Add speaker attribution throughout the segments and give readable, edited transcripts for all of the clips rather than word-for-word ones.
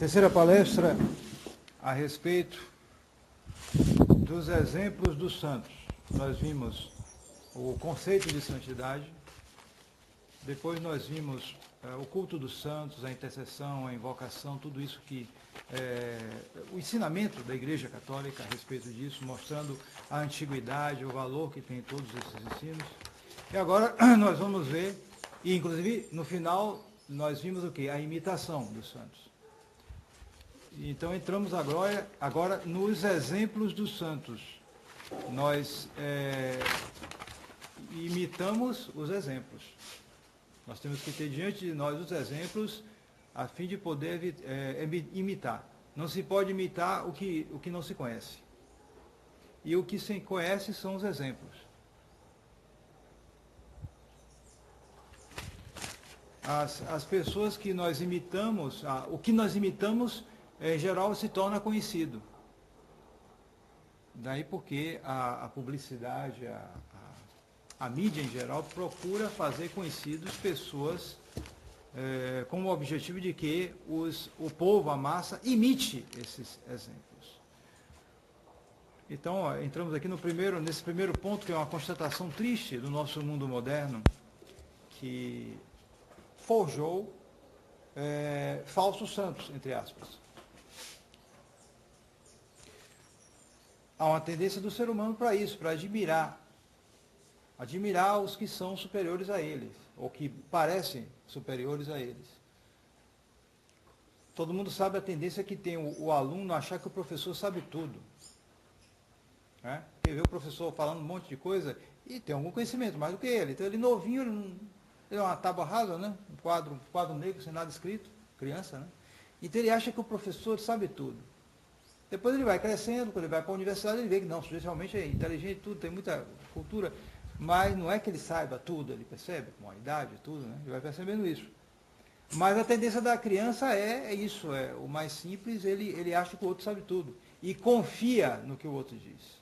Speaker 1: Terceira palestra a respeito dos exemplos dos santos. Nós vimos o conceito de santidade, depois nós vimos o culto dos santos, a intercessão, a invocação, tudo isso que o ensinamento da Igreja Católica a respeito disso, mostrando a antiguidade, o valor que tem todos esses ensinos. E agora nós vamos ver, e inclusive no final nós vimos o quê? A imitação dos santos. Então entramos agora nos exemplos dos santos. Nós imitamos os exemplos. Nós temos que ter diante de nós os exemplos a fim de poder imitar. Não se pode imitar o que não se conhece. E o que se conhece são os exemplos. As pessoas que nós imitamos, o que nós imitamos, em geral, se torna conhecido. Daí porque a publicidade, a mídia em geral, procura fazer conhecidos pessoas com o objetivo de que o povo, a massa, imite esses exemplos. Então, entramos aqui nesse primeiro ponto, que é uma constatação triste do nosso mundo moderno, que forjou falsos santos, entre aspas. Há uma tendência do ser humano para isso, para admirar os que são superiores a eles, ou que parecem superiores a eles. Todo mundo sabe a tendência que tem o aluno achar que o professor sabe tudo. Né? Porque vê o professor falando um monte de coisa e tem algum conhecimento mais do que ele. Então ele novinho, ele é uma tábua rasa, né? Um quadro negro sem nada escrito, criança, né? Então ele acha que o professor sabe tudo. Depois ele vai crescendo, quando ele vai para a universidade, ele vê que não, o sujeito realmente é inteligente, tudo, tem muita cultura, mas não é que ele saiba tudo, ele percebe, com a idade, tudo, né? Ele vai percebendo isso. Mas a tendência da criança é isso, o mais simples, ele acha que o outro sabe tudo, e confia no que o outro diz.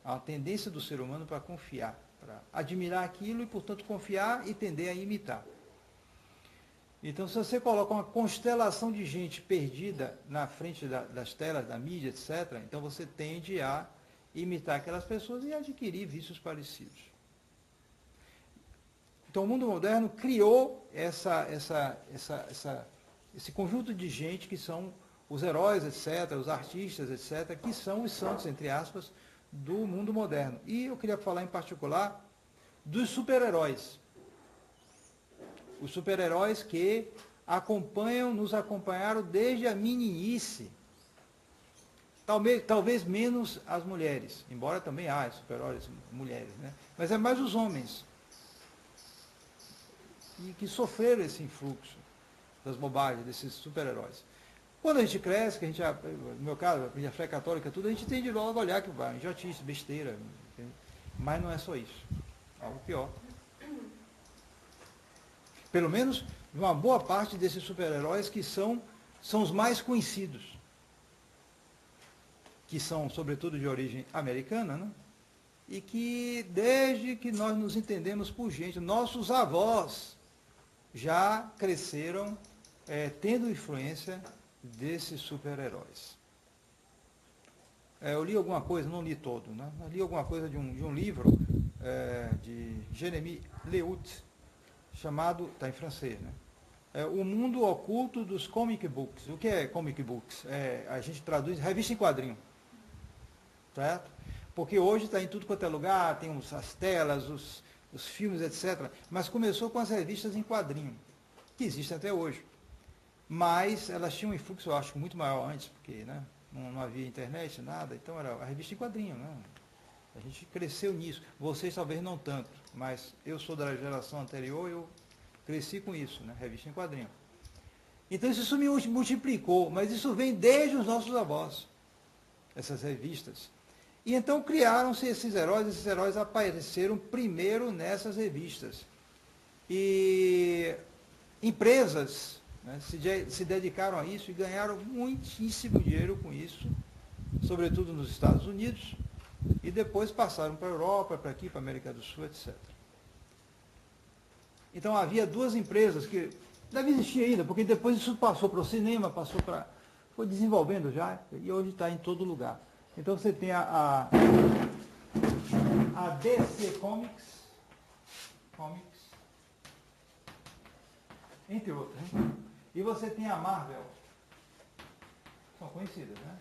Speaker 1: Há uma tendência do ser humano para confiar, para admirar aquilo e, portanto, confiar e tender a imitar. Então, se você coloca uma constelação de gente perdida na frente das telas, da mídia, etc., então você tende a imitar aquelas pessoas e adquirir vícios parecidos. Então, o mundo moderno criou esse conjunto de gente que são os heróis, etc., os artistas, etc., que são os santos, entre aspas, do mundo moderno. E eu queria falar em particular dos super-heróis. Os super-heróis que nos acompanharam desde a meninice. Talvez menos as mulheres, embora também há super-heróis mulheres, né? Mas é mais os homens. E que sofreram esse influxo das bobagens, desses super-heróis. Quando a gente cresce, que a gente, no meu caso, aprende a fé católica, tudo, a gente tende logo a olhar que vai, idiotice, besteira. Mas não é só isso. Algo pior. Pelo menos uma boa parte desses super-heróis que são os mais conhecidos, que são, sobretudo, de origem americana, né? E que, desde que nós nos entendemos por gente, nossos avós já cresceram tendo influência desses super-heróis. Eu li alguma coisa, não li todo, né? Eu li alguma coisa de um livro de Jeremy Leut, chamado, está em francês, né? O mundo oculto dos comic books. O que é comic books? A gente traduz revista em quadrinho. Certo? Porque hoje está em tudo quanto é lugar, tem as telas, os filmes, etc. Mas começou com as revistas em quadrinho, que existem até hoje. Mas elas tinham um influxo, eu acho, muito maior antes, porque, né, não havia internet, nada, então era a revista em quadrinho, né? A gente cresceu nisso. Vocês talvez não tanto, mas eu sou da geração anterior, eu cresci com isso, né? Revista em quadrinho. Então isso me multiplicou, mas isso vem desde os nossos avós, essas revistas. E então criaram-se esses heróis apareceram primeiro nessas revistas. E empresas, né, se dedicaram a isso e ganharam muitíssimo dinheiro com isso, sobretudo nos Estados Unidos, e depois passaram para a Europa, para aqui, para a América do Sul, etc. Então havia duas empresas que deve existir ainda, porque depois isso passou para o cinema, passou para foi desenvolvendo já e hoje está em todo lugar. Então você tem a DC Comics, entre outras, né? E você tem a Marvel, são conhecidas, né?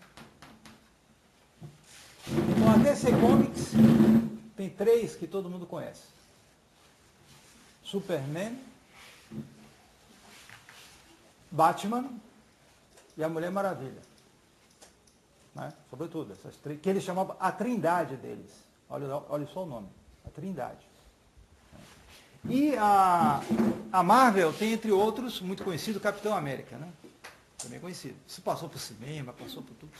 Speaker 1: Então a DC Comics tem 3 que todo mundo conhece: Superman, Batman e a Mulher Maravilha, né? Sobretudo essas 3, que eles chamavam a trindade deles. Olha só o nome, a trindade. E a Marvel tem, entre outros, muito conhecido, o Capitão América, né? Também é conhecido. Isso passou por cinema, passou por tudo.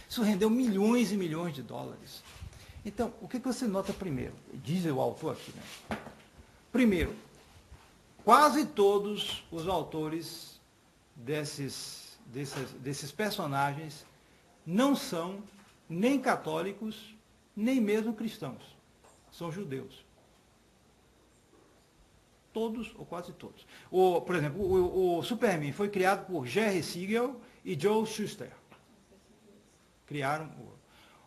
Speaker 1: Isso rendeu milhões e milhões de dólares. Então, o que você nota primeiro? Diz o autor aqui, né? Primeiro, quase todos os autores desses personagens não são nem católicos, nem mesmo cristãos. São judeus. Todos, ou quase todos. Por exemplo, o Superman foi criado por Jerry Siegel e Joe Shuster. Criaram.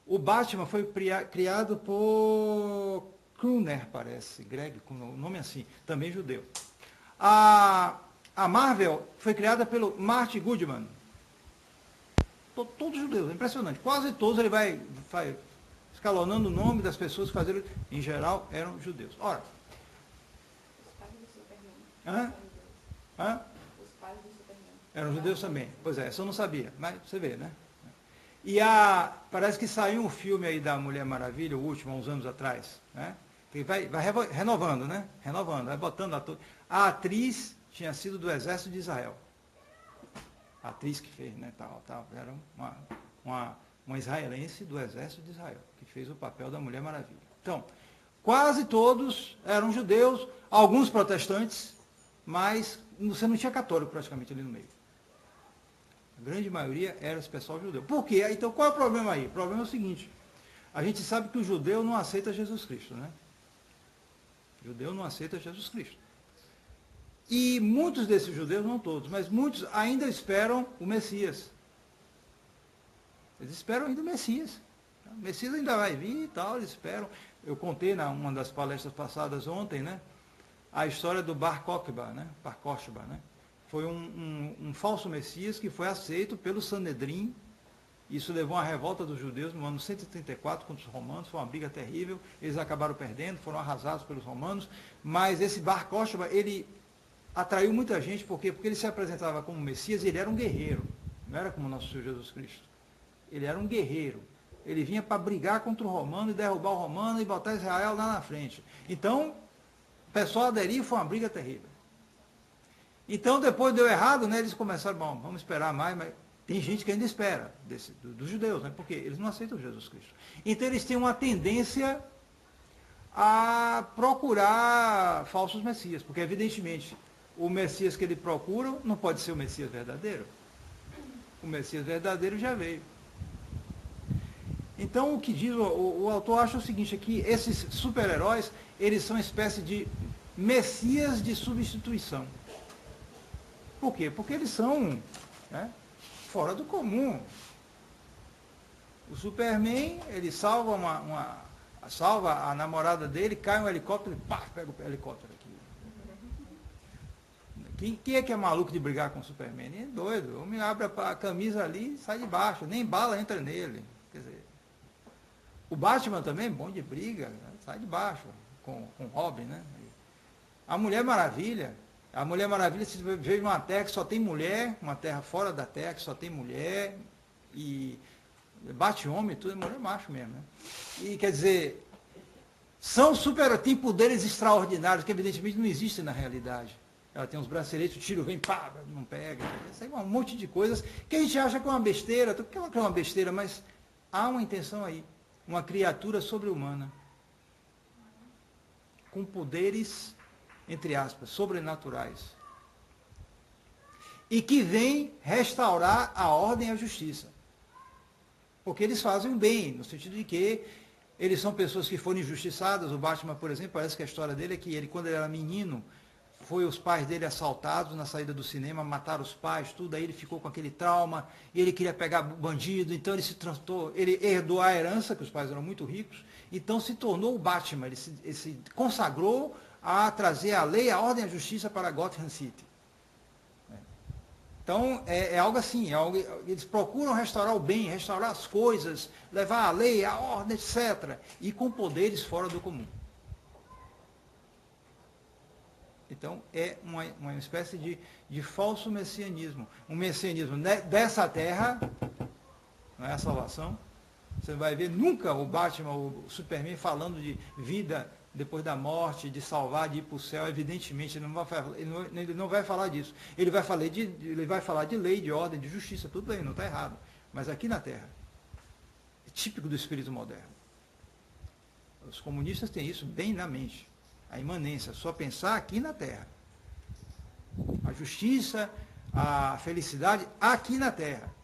Speaker 1: O Batman foi criado por Kruner, parece. Greg, com um nome assim, também judeu. A Marvel foi criada pelo Martin Goodman. Todos judeus, é impressionante. Quase todos ele vai escalonando o nome das pessoas que faziam, em geral, eram judeus. Ora,
Speaker 2: Os pais do Superman.
Speaker 1: Eram judeus também. Pois é, isso eu não sabia, mas você vê, né? E parece que saiu um filme aí da Mulher Maravilha, o último, há uns anos atrás, né? Que vai renovando, né? Renovando, vai botando ator. A atriz tinha sido do Exército de Israel. A atriz que fez, né? Era uma israelense do Exército de Israel, que fez o papel da Mulher Maravilha. Então, quase todos eram judeus, alguns protestantes, mas você não tinha católico praticamente ali no meio. A grande maioria era esse pessoal judeu. Por quê? Então qual é o problema aí? O problema é o seguinte: a gente sabe que o judeu não aceita Jesus Cristo, né? O judeu não aceita Jesus Cristo. E muitos desses judeus, não todos, mas muitos ainda esperam o Messias. Eles esperam ainda o Messias. O Messias ainda vai vir e tal, eles esperam. Eu contei numa das palestras passadas ontem, né? A história do Bar Kokhba, né? Bar Kokhba, né? Foi um falso Messias que foi aceito pelo Sanedrim. Isso levou a uma revolta dos judeus no ano 134 contra os romanos. Foi uma briga terrível. Eles acabaram perdendo, foram arrasados pelos romanos. Mas esse Bar Kokhba, ele atraiu muita gente. Por quê? Porque ele se apresentava como Messias e ele era um guerreiro. Não era como o nosso Senhor Jesus Cristo. Ele era um guerreiro. Ele vinha para brigar contra o romano e derrubar o romano e botar Israel lá na frente. Então, o pessoal aderiu, foi uma briga terrível. Então, depois deu errado, né? Eles começaram, bom, vamos esperar mais, mas tem gente que ainda espera, dos judeus, né? Porque eles não aceitam Jesus Cristo. Então, eles têm uma tendência a procurar falsos messias, porque, evidentemente, o Messias que ele procura não pode ser o Messias verdadeiro. O Messias verdadeiro já veio. Então, o que diz o autor acha o seguinte, é que esses super-heróis, eles são uma espécie de messias de substituição. Por quê? Porque eles são, né, fora do comum. O Superman, ele salva salva a namorada dele, cai um helicóptero e pá, pega o helicóptero aqui. Quem é que é maluco de brigar com o Superman? Ele é doido. O homem abre a camisa ali e sai de baixo. Nem bala entra nele. Quer dizer, o Batman também, bom de briga, né? Sai de baixo, com Robin, né? A Mulher Maravilha, se veio numa terra que só tem mulher, uma terra fora da terra que só tem mulher, e bate homem, tudo é mulher macho mesmo, né? E quer dizer, tem poderes extraordinários que evidentemente não existem na realidade. Ela tem uns braceletes, o tiro vem, pá, não pega. Isso aí é um monte de coisas que a gente acha que é uma besteira, que é uma besteira, mas há uma intenção aí. Uma criatura sobre-humana, com poderes, entre aspas, sobrenaturais, e que vem restaurar a ordem e a justiça. Porque eles fazem o bem, no sentido de que eles são pessoas que foram injustiçadas. O Batman, por exemplo, parece que a história dele é que ele, quando ele era menino, foi os pais dele assaltados na saída do cinema, mataram os pais, tudo, aí ele ficou com aquele trauma, e ele queria pegar bandido, então ele se tratou, ele herdou a herança, que os pais eram muito ricos, então se tornou o Batman, ele se consagrou a trazer a lei, a ordem e a justiça para Gotham City. Então, é algo assim, eles procuram restaurar o bem, restaurar as coisas, levar a lei, a ordem, etc. E com poderes fora do comum. Então, é uma espécie de falso messianismo. Um messianismo dessa terra, não é a salvação. Você não vai ver nunca o Batman, o Superman falando de vida depois da morte, de salvar, de ir para o céu. Evidentemente, ele não vai falar disso. Ele vai falar de lei, de ordem, de justiça, tudo bem, não está errado. Mas aqui na terra, é típico do espírito moderno. Os comunistas têm isso bem na mente. A imanência, só pensar aqui na terra. A justiça, a felicidade aqui na terra.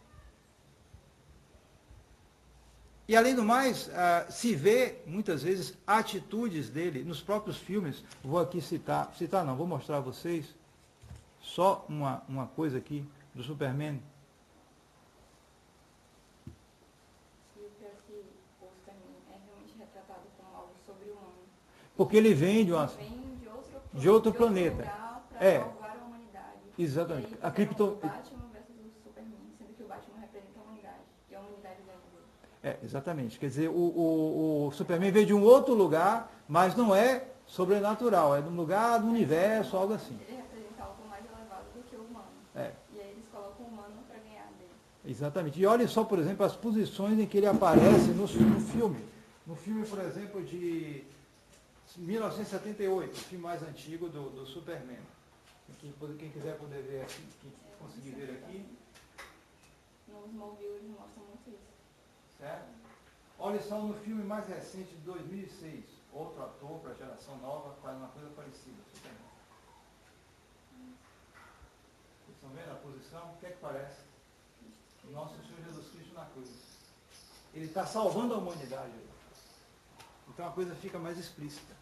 Speaker 1: E além do mais, se vê muitas vezes atitudes dele nos próprios filmes. Vou aqui citar não, vou mostrar a vocês só uma coisa aqui do Superman.
Speaker 2: E o pior é que o Superman é realmente retratado como algo sobre-humano.
Speaker 1: Porque ele vem de outro planeta.
Speaker 2: Para salvar a humanidade.
Speaker 1: Exatamente.
Speaker 2: E aí, o Batman versus o Superman, sendo que o Batman representa a humanidade. E a humanidade dele.
Speaker 1: Exatamente. Quer dizer, o Superman veio de um outro lugar, mas não é sobrenatural, é de um lugar do universo, algo assim.
Speaker 2: Ele representa algo mais elevado do que o humano. E aí eles colocam o humano para ganhar dele.
Speaker 1: Exatamente. E olhe só, por exemplo, as posições em que ele aparece no filme. No filme, por exemplo, de 1978, o filme mais antigo do Superman. Quem quiser poder ver aqui, quem conseguir ver aqui.
Speaker 2: Nos Smallville eles mostram muito isso.
Speaker 1: Certo? Olha só no filme mais recente de 2006, outro ator para a geração nova faz uma coisa parecida. Vocês estão vendo a posição? O que é que parece? O nosso Senhor Jesus Cristo na cruz. Ele está salvando a humanidade. Então a coisa fica mais explícita.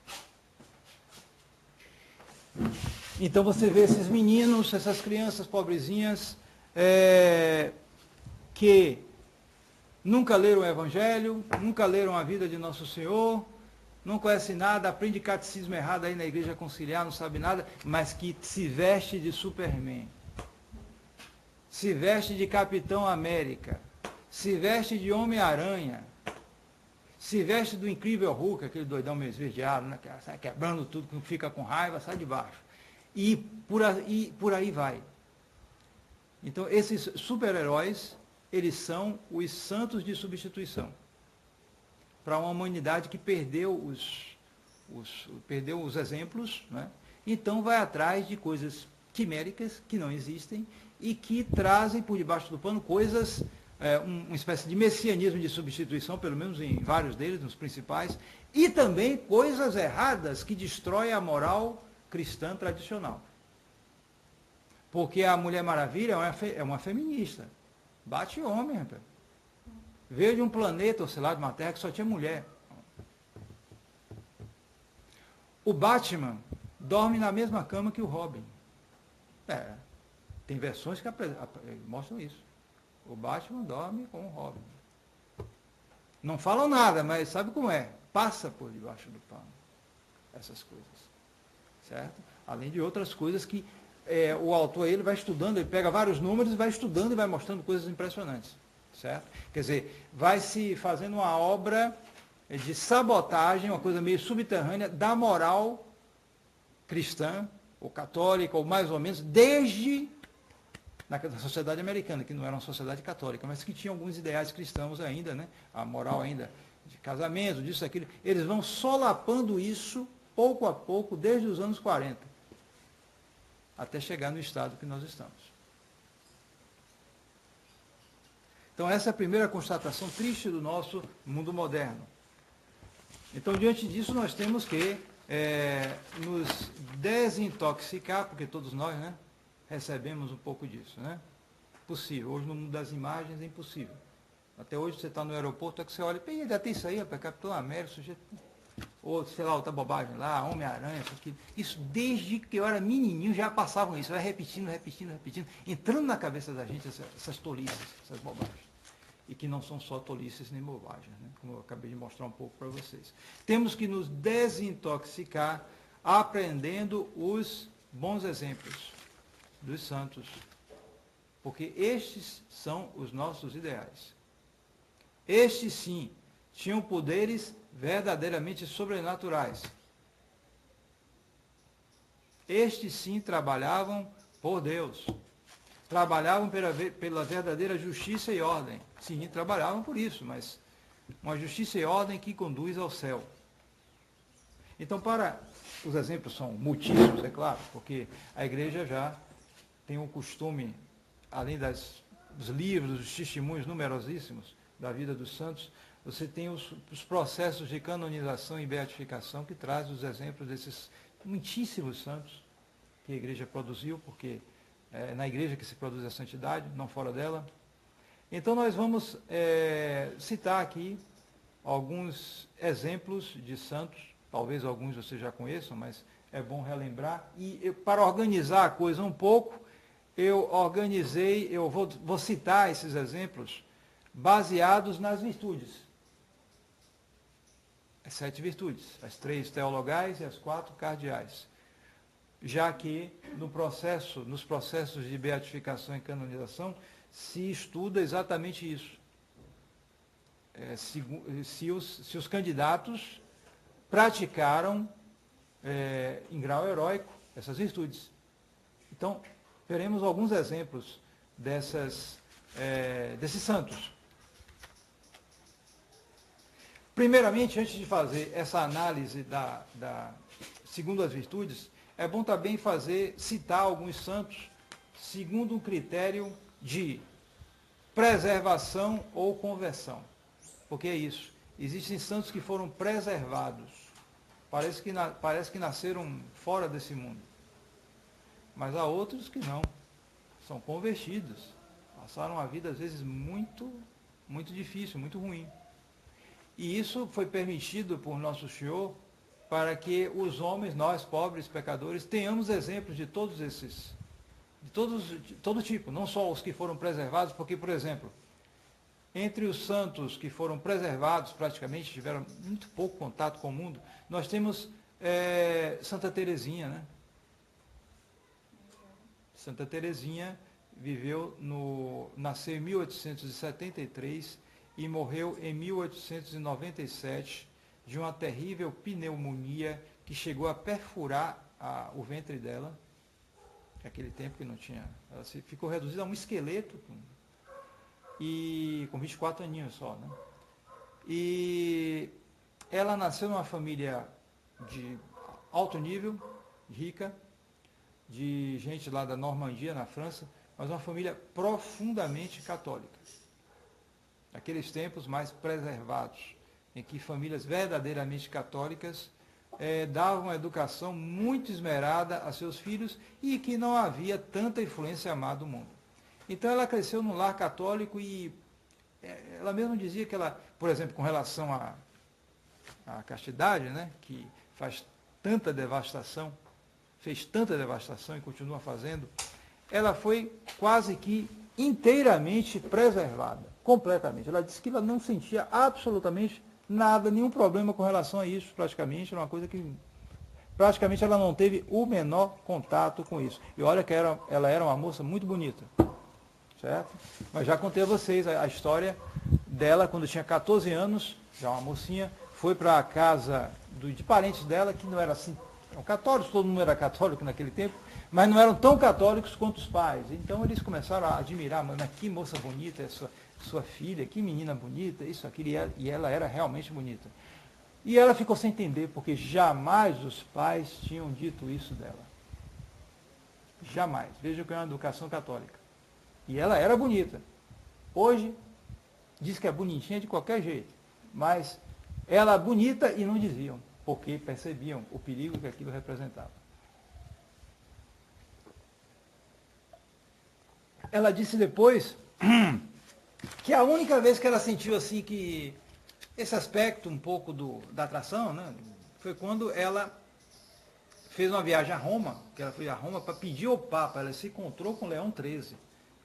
Speaker 1: Então você vê esses meninos, essas crianças pobrezinhas, que nunca leram o Evangelho, nunca leram a vida de Nosso Senhor, não conhecem nada, aprende catecismo errado aí na igreja conciliar, não sabe nada, mas que se veste de Superman, se veste de Capitão América, se veste de Homem-Aranha, se veste do Incrível Hulk, aquele doidão meio esverdeado, né, sai quebrando tudo, fica com raiva, sai de baixo. E por aí vai. Então, esses super-heróis, eles são os santos de substituição para uma humanidade que perdeu os exemplos, né? Então vai atrás de coisas quiméricas que não existem e que trazem por debaixo do pano coisas, uma espécie de messianismo de substituição, pelo menos em vários deles, nos principais, e também coisas erradas que destroem a moral cristã tradicional. Porque a Mulher Maravilha é uma feminista. Bate homem, rapaz. Veio de um planeta, ou sei lá, de uma terra que só tinha mulher. O Batman dorme na mesma cama que o Robin. Tem versões que mostram isso. O Batman dorme com o Robin. Não falam nada, mas sabe como é? Passa por debaixo do pano. Essas coisas. Certo? Além de outras coisas que o autor ele vai estudando, ele pega vários números e vai estudando e vai mostrando coisas impressionantes. Certo? Quer dizer, vai se fazendo uma obra de sabotagem, uma coisa meio subterrânea da moral cristã, ou católica, ou mais ou menos, desde na sociedade americana, que não era uma sociedade católica, mas que tinha alguns ideais cristãos ainda, né? A moral ainda de casamento, disso, aquilo. Eles vão solapando isso, pouco a pouco, desde os anos 40, até chegar no estado que nós estamos. Então, essa é a primeira constatação triste do nosso mundo moderno. Então, diante disso, nós temos que nos desintoxicar, porque todos nós, né, recebemos um pouco disso, né? Possível. Hoje, no mundo das imagens, é impossível. Até hoje, você está no aeroporto, é que você olha, ainda tem isso aí, rapaz, Capitão América, sujeito... ou sei lá, outra bobagem lá, Homem-Aranha, isso desde que eu era menininho já passavam isso, vai repetindo, entrando na cabeça da gente essas tolices, essas bobagens. E que não são só tolices nem bobagens, né? Como eu acabei de mostrar um pouco para vocês. Temos que nos desintoxicar aprendendo os bons exemplos dos santos, porque estes são os nossos ideais. Estes sim tinham poderes verdadeiramente sobrenaturais. Estes sim trabalhavam por Deus. Trabalhavam pela verdadeira justiça e ordem. Sim, trabalhavam por isso, mas uma justiça e ordem que conduz ao céu. Então, os exemplos são muitíssimos, é claro, porque a igreja já tem o costume, além dos livros, dos testemunhos numerosíssimos da vida dos santos, você tem os processos de canonização e beatificação que traz os exemplos desses muitíssimos santos que a igreja produziu, porque é na igreja que se produz a santidade, não fora dela. Então nós vamos citar aqui alguns exemplos de santos, talvez alguns vocês já conheçam, mas é bom relembrar. E para organizar a coisa um pouco, eu vou citar esses exemplos baseados nas virtudes. As 7 virtudes, as 3 teologais e as 4 cardeais. Já que nos processos de beatificação e canonização se estuda exatamente isso. Se os candidatos praticaram em grau heróico essas virtudes. Então, veremos alguns exemplos desses santos. Primeiramente, antes de fazer essa análise segundo as virtudes, é bom também citar alguns santos segundo um critério de preservação ou conversão. Porque é isso. Existem santos que foram preservados. Parece que nasceram fora desse mundo. Mas há outros que não. São convertidos. Passaram uma vida, às vezes, muito, muito difícil, muito ruim. E isso foi permitido por Nosso Senhor para que os homens, nós, pobres pecadores, tenhamos exemplos de todos esses, de todo tipo, não só os que foram preservados, porque, por exemplo, entre os santos que foram preservados, praticamente, tiveram muito pouco contato com o mundo, nós temos Santa Teresinha, né? Santa Teresinha nasceu em 1873 e morreu em 1897 de uma terrível pneumonia que chegou a perfurar o ventre dela. Naquele tempo que não tinha... Ela ficou reduzida a um esqueleto e com 24 aninhos só, né? E ela nasceu numa família de alto nível, rica, de gente lá da Normandia, na França, mas uma família profundamente católica. Naqueles tempos mais preservados, em que famílias verdadeiramente católicas davam uma educação muito esmerada a seus filhos e que não havia tanta influência má do mundo. Então ela cresceu num lar católico e ela mesma dizia que ela, por exemplo, com relação à castidade, né, que fez tanta devastação e continua fazendo, ela foi quase que inteiramente preservada, completamente. Ela disse que ela não sentia absolutamente nada, nenhum problema com relação a isso, praticamente, era uma coisa que praticamente ela não teve o menor contato com isso. E olha que ela era uma moça muito bonita, certo? Mas já contei a vocês a história dela, quando tinha 14 anos, já uma mocinha, foi para a casa de parentes dela, que não era assim, eram católicos, todo mundo era católico naquele tempo, mas não eram tão católicos quanto os pais. Então eles começaram a admirar, mas que moça bonita é sua filha, que menina bonita, isso, aquilo, e ela era realmente bonita. E ela ficou sem entender, porque jamais os pais tinham dito isso dela. Jamais. Veja que é uma educação católica. E ela era bonita. Hoje, diz que é bonitinha de qualquer jeito, mas ela bonita e não diziam, porque percebiam o perigo que aquilo representava. Ela disse depois que a única vez que ela sentiu assim que esse aspecto um pouco da atração, né, foi quando ela fez uma viagem a Roma, que ela foi a Roma para pedir ao Papa, ela se encontrou com Leão XIII,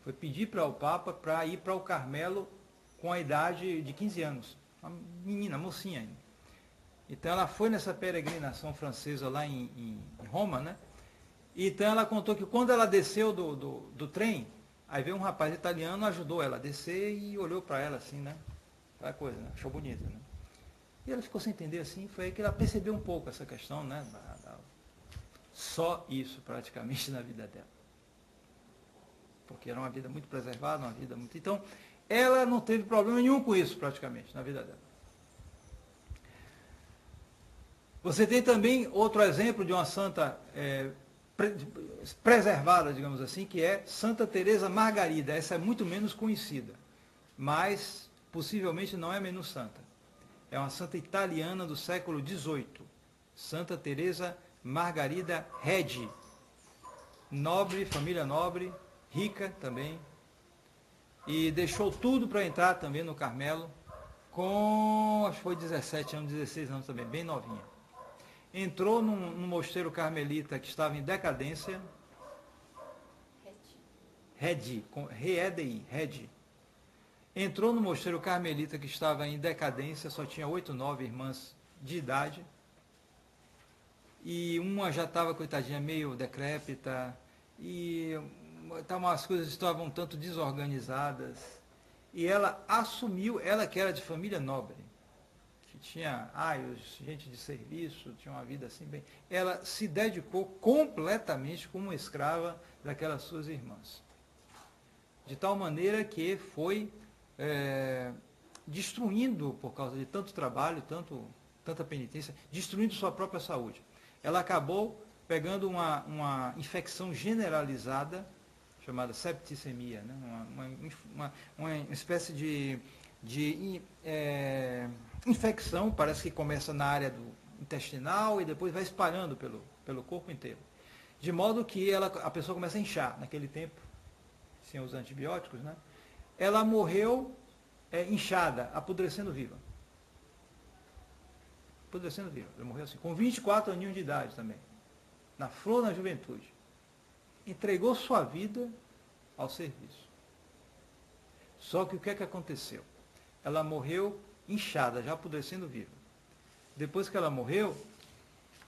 Speaker 1: foi pedir para o Papa para ir para o Carmelo com a idade de 15 anos, uma menina, mocinha ainda. Então ela foi nessa peregrinação francesa lá em Roma, né? Então ela contou que quando ela desceu do trem, aí veio um rapaz italiano, ajudou ela a descer e olhou para ela assim, né? Aquela coisa, né? Achou bonita, né? E ela ficou sem entender assim, foi aí que ela percebeu um pouco essa questão, né? Só isso praticamente na vida dela. Porque era uma vida muito preservada, uma vida muito... Então, ela não teve problema nenhum com isso praticamente na vida dela. Você tem também outro exemplo de uma santa preservada, digamos assim, que é Santa Teresa Margarida. Essa é muito menos conhecida, mas possivelmente não é menos santa. É uma santa italiana do século XVIII. Santa Teresa Margarida Redi. Nobre, família nobre, rica também. E deixou tudo para entrar também no Carmelo, com, acho que foi 17 anos, 16 anos também, bem novinha. Entrou num mosteiro carmelita que estava em decadência. Redi, Redi. Entrou no mosteiro carmelita que estava em decadência, só tinha 8, 9 irmãs de idade. E uma já estava, coitadinha, meio decrépita. E as coisas estavam um tanto desorganizadas. E ela assumiu, ela que era de família nobre, que tinha gente de serviço, tinha uma vida assim bem... Ela se dedicou completamente como escrava daquelas suas irmãs. De tal maneira que foi destruindo, por causa de tanto trabalho, tanta penitência, destruindo sua própria saúde. Ela acabou pegando uma infecção generalizada, chamada septicemia, né? uma espécie de infecção, parece que começa na área do intestinal e depois vai espalhando pelo corpo inteiro. De modo que a pessoa começa a inchar. Naquele tempo, sem os antibióticos, né? Ela morreu inchada, apodrecendo viva. Apodrecendo viva. Ela morreu assim, com 24 aninhos de idade também. Na flor da juventude. Entregou sua vida ao serviço. Só que o que é que aconteceu? Ela morreu inchada, já apodrecendo viva. Depois que ela morreu,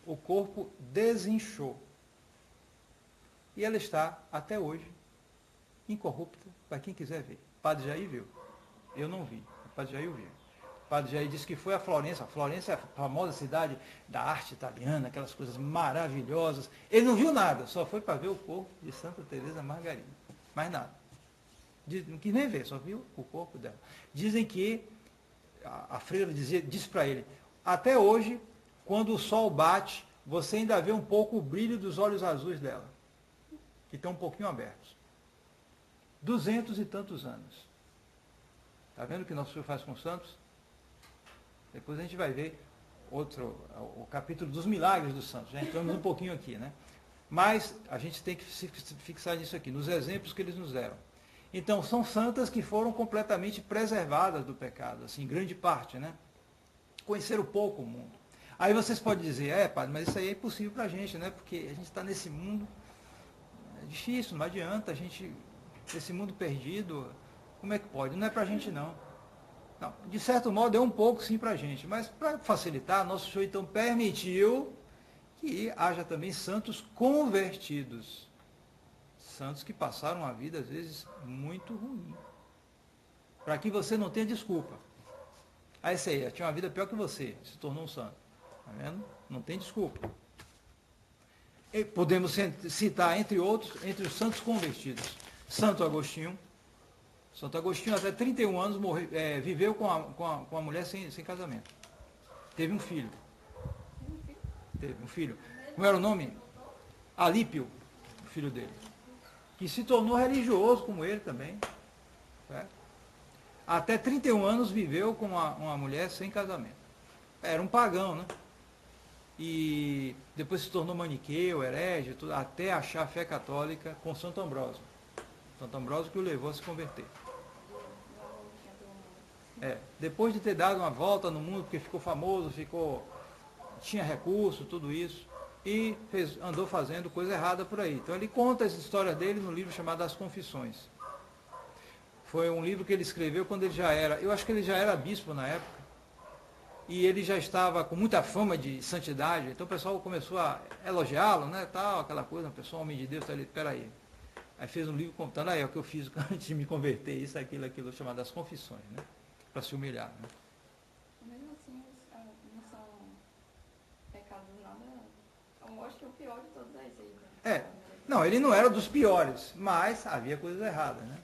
Speaker 1: o corpo desinchou. E ela está, até hoje, incorrupta, para quem quiser ver. O Padre Jair viu. Eu não vi. O Padre Jair viu. O Padre Jair disse que foi a Florença. A Florença é a famosa cidade da arte italiana, aquelas coisas maravilhosas. Ele não viu nada, só foi para ver o corpo de Santa Teresa Margarida. Mais nada. Não quis nem ver, só viu o corpo dela. Dizem que a freira disse para ele, até hoje, quando o sol bate, você ainda vê um pouco o brilho dos olhos azuis dela, que estão um pouquinho abertos. 200 e tantos anos. Está vendo o que nosso Senhor faz com os santos? Depois a gente vai ver o capítulo dos milagres dos santos. Já entramos um pouquinho aqui, né? Mas a gente tem que se fixar nisso aqui, nos exemplos que eles nos deram. Então, são santas que foram completamente preservadas do pecado, assim, em grande parte, né? Conheceram pouco o mundo. Aí vocês podem dizer, padre, mas isso aí é impossível para a gente, né? Porque a gente está nesse mundo, é difícil, não adianta, esse mundo perdido, como é que pode? Não é para a gente, não. Não. De certo modo, é um pouco sim para a gente, mas para facilitar, nosso Senhor então permitiu que haja também santos convertidos. Santos que passaram uma vida, às vezes, muito ruim. Para que você não tenha desculpa. Aí esse aí, tinha uma vida pior que você, se tornou um santo. Está vendo? Não tem desculpa. E podemos citar, entre outros, entre os santos convertidos, Santo Agostinho. Santo Agostinho, até 31 anos, viveu com a mulher sem casamento. Teve um filho. Teve um filho. Como era o nome? Alípio, o filho dele. Que se tornou religioso como ele também. Certo? Até 31 anos viveu com uma mulher sem casamento. Era um pagão, né? E depois se tornou maniqueu, herege, tudo, até achar a fé católica com Santo Ambrósio. Santo Ambrósio que o levou a se converter. Depois de ter dado uma volta no mundo, porque ficou famoso, ficou tinha recurso, tudo isso, e andou fazendo coisa errada por aí. Então ele conta essa história dele no livro chamado As Confissões. Foi um livro que ele escreveu quando ele já era, eu acho que ele já era bispo na época, e ele já estava com muita fama de santidade, então o pessoal começou a elogiá-lo, né, tal, aquela coisa, uma pessoa, homem de Deus, tá ali, peraí. Aí fez um livro contando, é o que eu fiz antes de me converter, isso, aquilo, chamado As Confissões, né, para se humilhar, né.
Speaker 2: Mesmo assim, não são pecados nada, eu acho que o pior de todos é esse aí.
Speaker 1: Não, ele não era dos piores, mas havia coisas erradas, né,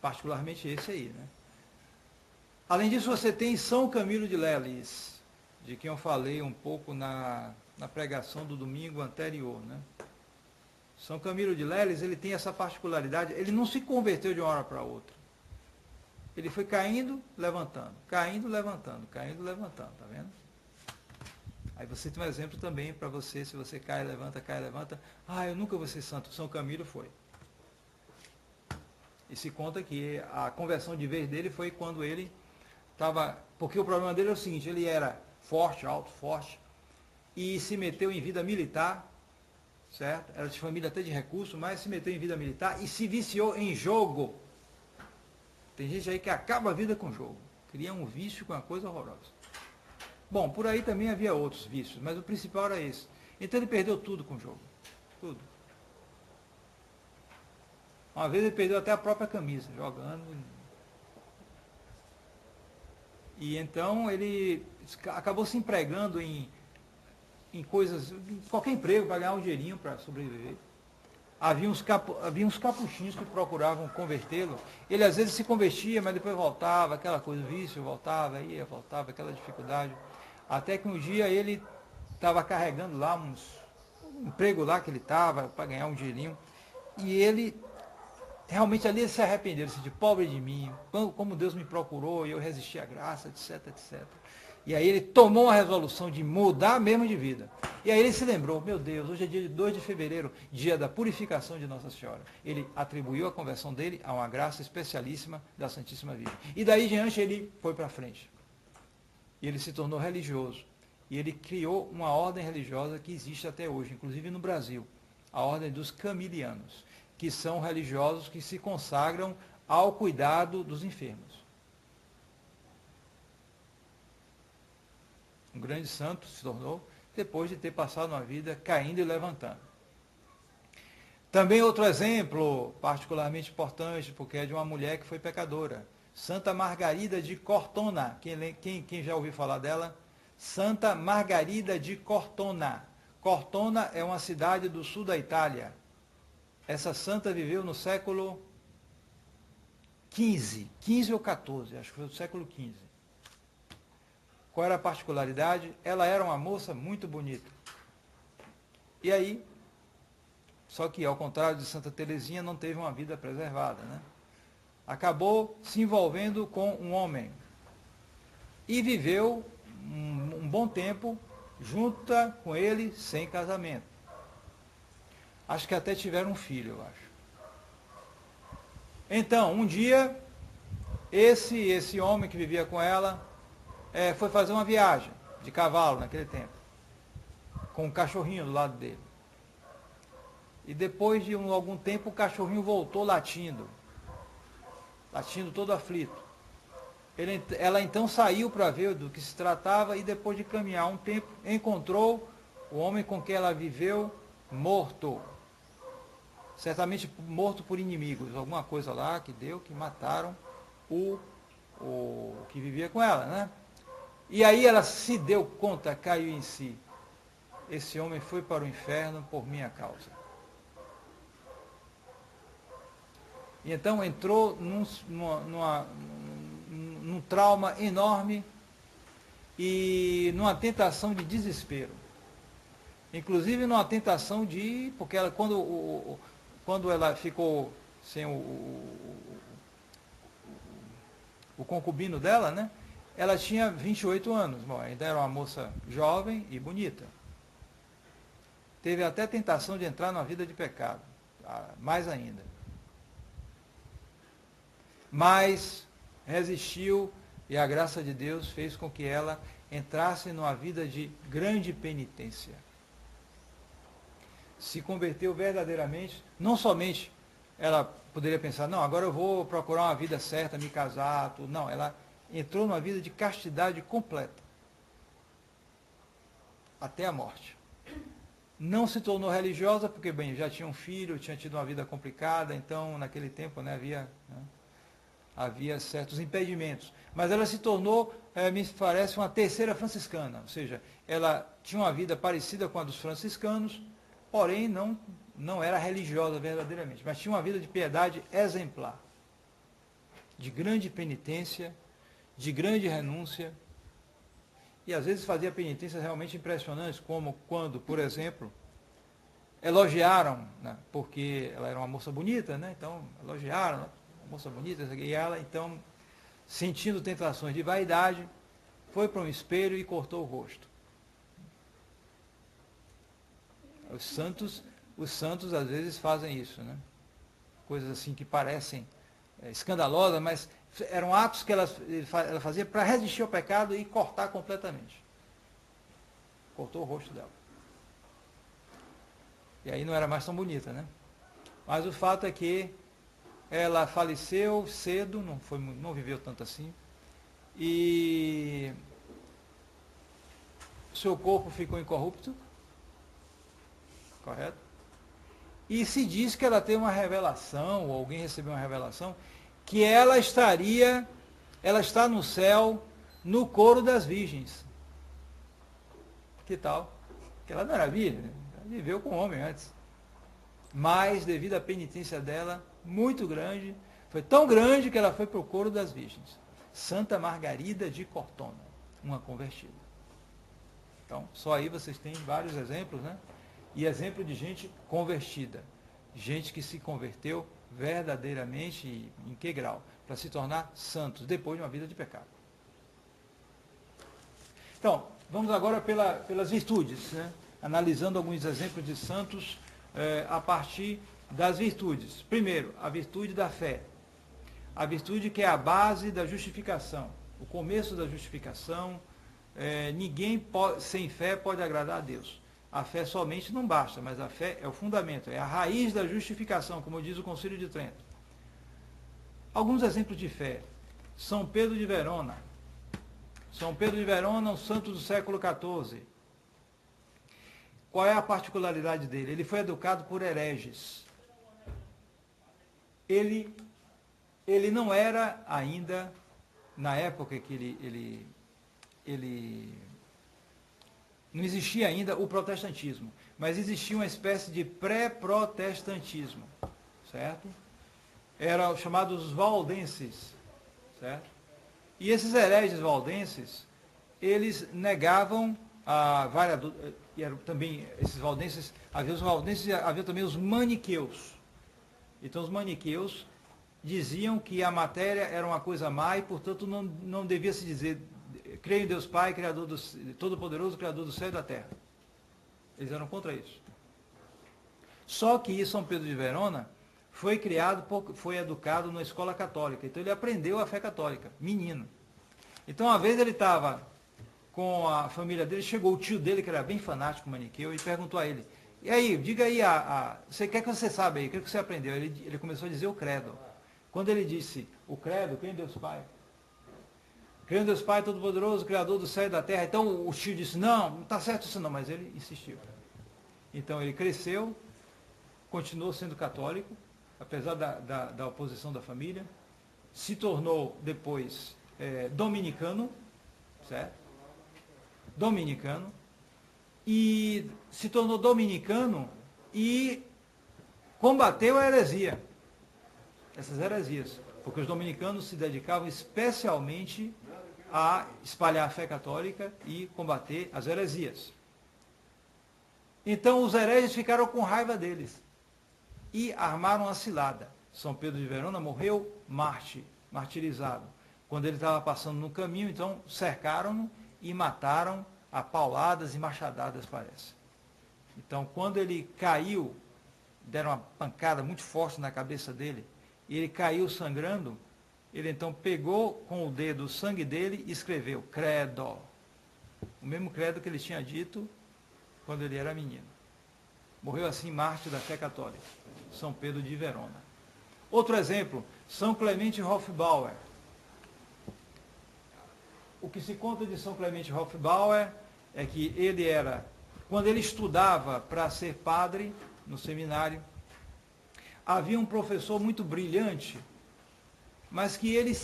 Speaker 1: particularmente esse aí, né. Além disso, você tem São Camilo de Leles, de quem eu falei um pouco na pregação do domingo anterior, né? São Camilo de Leles, ele tem essa particularidade, ele não se converteu de uma hora para outra. Ele foi caindo, levantando, caindo, levantando, caindo, levantando, tá vendo? Aí você tem um exemplo também para você, se você cai, levanta, eu nunca vou ser santo, São Camilo foi. E se conta que a conversão de vez dele foi quando ele porque o problema dele é o seguinte, ele era forte, alto, forte, e se meteu em vida militar, certo? Era de família até de recurso, mas se meteu em vida militar e se viciou em jogo. Tem gente aí que acaba a vida com jogo, cria um vício com uma coisa horrorosa. Bom, por aí também havia outros vícios, mas o principal era esse. Então ele perdeu tudo com o jogo, tudo. Uma vez ele perdeu até a própria camisa, jogando. E então ele acabou se empregando em coisas, qualquer emprego para ganhar um dinheirinho para sobreviver. Havia uns capuchinhos que procuravam convertê-lo. Ele às vezes se convertia, mas depois voltava, aquela coisa, vício, voltava, aquela dificuldade. Até que um dia ele estava carregando lá um emprego lá que ele estava para ganhar um dinheirinho. E ele realmente ali ele se arrependeu, ele disse, pobre de mim, como Deus me procurou e eu resisti à graça, etc, etc. E aí ele tomou a resolução de mudar mesmo de vida. E aí ele se lembrou, meu Deus, hoje é dia de 2 de fevereiro, dia da purificação de Nossa Senhora. Ele atribuiu a conversão dele a uma graça especialíssima da Santíssima Virgem. E daí diante ele foi para frente. E ele se tornou religioso. E ele criou uma ordem religiosa que existe até hoje, inclusive no Brasil, a ordem dos camilianos, que são religiosos que se consagram ao cuidado dos enfermos. Um grande santo se tornou, depois de ter passado uma vida caindo e levantando. Também outro exemplo, particularmente importante, porque é de uma mulher que foi pecadora. Santa Margarida de Cortona. Quem já ouviu falar dela? Santa Margarida de Cortona. Cortona é uma cidade do sul da Itália. Essa santa viveu no século XV ou XIV, acho que foi do século XV. Qual era a particularidade? Ela era uma moça muito bonita. E aí, só que ao contrário de Santa Teresinha, não teve uma vida preservada, né? Acabou se envolvendo com um homem. E viveu um bom tempo junta com ele sem casamento. Acho que até tiveram um filho, eu acho. Então, um dia, esse homem que vivia com ela foi fazer uma viagem de cavalo naquele tempo, com um cachorrinho do lado dele. E depois de algum tempo, o cachorrinho voltou latindo todo aflito. Ela então saiu para ver do que se tratava e depois de caminhar um tempo, encontrou o homem com quem ela viveu morto. Certamente morto por inimigos, alguma coisa lá que mataram o que vivia com ela, né? E aí ela se deu conta, caiu em si. Esse homem foi para o inferno por minha causa. E então entrou num trauma enorme e numa tentação de desespero. Inclusive numa tentação porque ela, quando ela ficou sem o concubino dela, né? Ela tinha 28 anos, ainda era uma moça jovem e bonita. Teve até tentação de entrar numa vida de pecado, mais ainda. Mas resistiu e a graça de Deus fez com que ela entrasse numa vida de grande penitência. Se converteu verdadeiramente, não somente ela poderia pensar, não, agora eu vou procurar uma vida certa, me casar, tudo. Não, ela entrou numa vida de castidade completa, até a morte. Não se tornou religiosa, porque, bem, já tinha um filho, tinha tido uma vida complicada, então, naquele tempo, havia certos impedimentos. Mas ela se tornou, me parece, uma terceira franciscana, ou seja, ela tinha uma vida parecida com a dos franciscanos, porém não era religiosa verdadeiramente, mas tinha uma vida de piedade exemplar, de grande penitência, de grande renúncia, e às vezes fazia penitências realmente impressionantes, como quando, por exemplo, elogiaram, né, porque ela era uma moça bonita, né, então elogiaram, né, uma moça bonita, e ela, então, sentindo tentações de vaidade, foi para um espelho e cortou o rosto. Os santos às vezes fazem isso, né? Coisas assim que parecem escandalosas, mas eram atos que ela fazia para resistir ao pecado e cortar completamente. Cortou o rosto dela. E aí não era mais tão bonita, né? Mas o fato é que ela faleceu cedo, não viveu tanto assim, e seu corpo ficou incorrupto, correto? E se diz que ela tem uma revelação, ou alguém recebeu uma revelação, que ela está no céu, no coro das virgens. Que tal? Porque ela não era virgem, ela viveu com homem antes. Mas, devido à penitência dela, muito grande, foi tão grande que ela foi para o coro das virgens. Santa Margarida de Cortona, uma convertida. Então, só aí vocês têm vários exemplos, né? E exemplo de gente convertida. Gente que se converteu verdadeiramente e em que grau? Para se tornar santos, depois de uma vida de pecado. Então, vamos agora pelas virtudes, né? Analisando alguns exemplos de santos a partir das virtudes. Primeiro, a virtude da fé. A virtude que é a base da justificação, o começo da justificação. Ninguém sem fé pode agradar a Deus. A fé somente não basta, mas a fé é o fundamento, é a raiz da justificação, como diz o Concílio de Trento. Alguns exemplos de fé. São Pedro de Verona. São Pedro de Verona, um santo do século XIV. Qual é a particularidade dele? Ele foi educado por hereges. Ele não era ainda, na época que ele não existia ainda o protestantismo, mas existia uma espécie de pré-protestantismo, certo? Eram chamados valdenses, certo? E esses hereges valdenses, eles negavam e eram também esses valdenses, havia também os maniqueus. Então os maniqueus diziam que a matéria era uma coisa má e, portanto, não devia se dizer creio em Deus Pai, Criador Todo-Poderoso, Criador do céu e da terra. Eles eram contra isso. Só que São Pedro de Verona foi educado numa escola católica. Então ele aprendeu a fé católica, menino. Então uma vez ele estava com a família dele, chegou o tio dele, que era bem fanático maniqueu, e perguntou a ele, e aí, diga aí, você quer que você sabe aí, o que você aprendeu? Ele começou a dizer o credo. Quando ele disse o credo, creio em Deus Pai. Creio em Deus Pai Todo-Poderoso, Criador do céu e da terra. Então o tio disse, não está certo isso não, mas ele insistiu. Então ele cresceu, continuou sendo católico, apesar da oposição da família, se tornou depois dominicano, certo? Dominicano, e se tornou dominicano e combateu a heresia, essas heresias, porque os dominicanos se dedicavam especialmente a espalhar a fé católica e combater as heresias. Então os hereges ficaram com raiva deles e armaram uma cilada. São Pedro de Verona morreu martirizado. Quando ele estava passando no caminho, então cercaram-no e mataram a pauladas e machadadas, parece. Então, quando ele caiu, deram uma pancada muito forte na cabeça dele, e ele caiu sangrando, ele então pegou com o dedo o sangue dele e escreveu, credo. O mesmo credo que ele tinha dito quando ele era menino. Morreu assim mártir da fé católica, São Pedro de Verona. Outro exemplo, São Clemente Hofbauer. O que se conta de São Clemente Hofbauer é que ele era, quando ele estudava para ser padre no seminário, havia um professor muito brilhante, mas que ele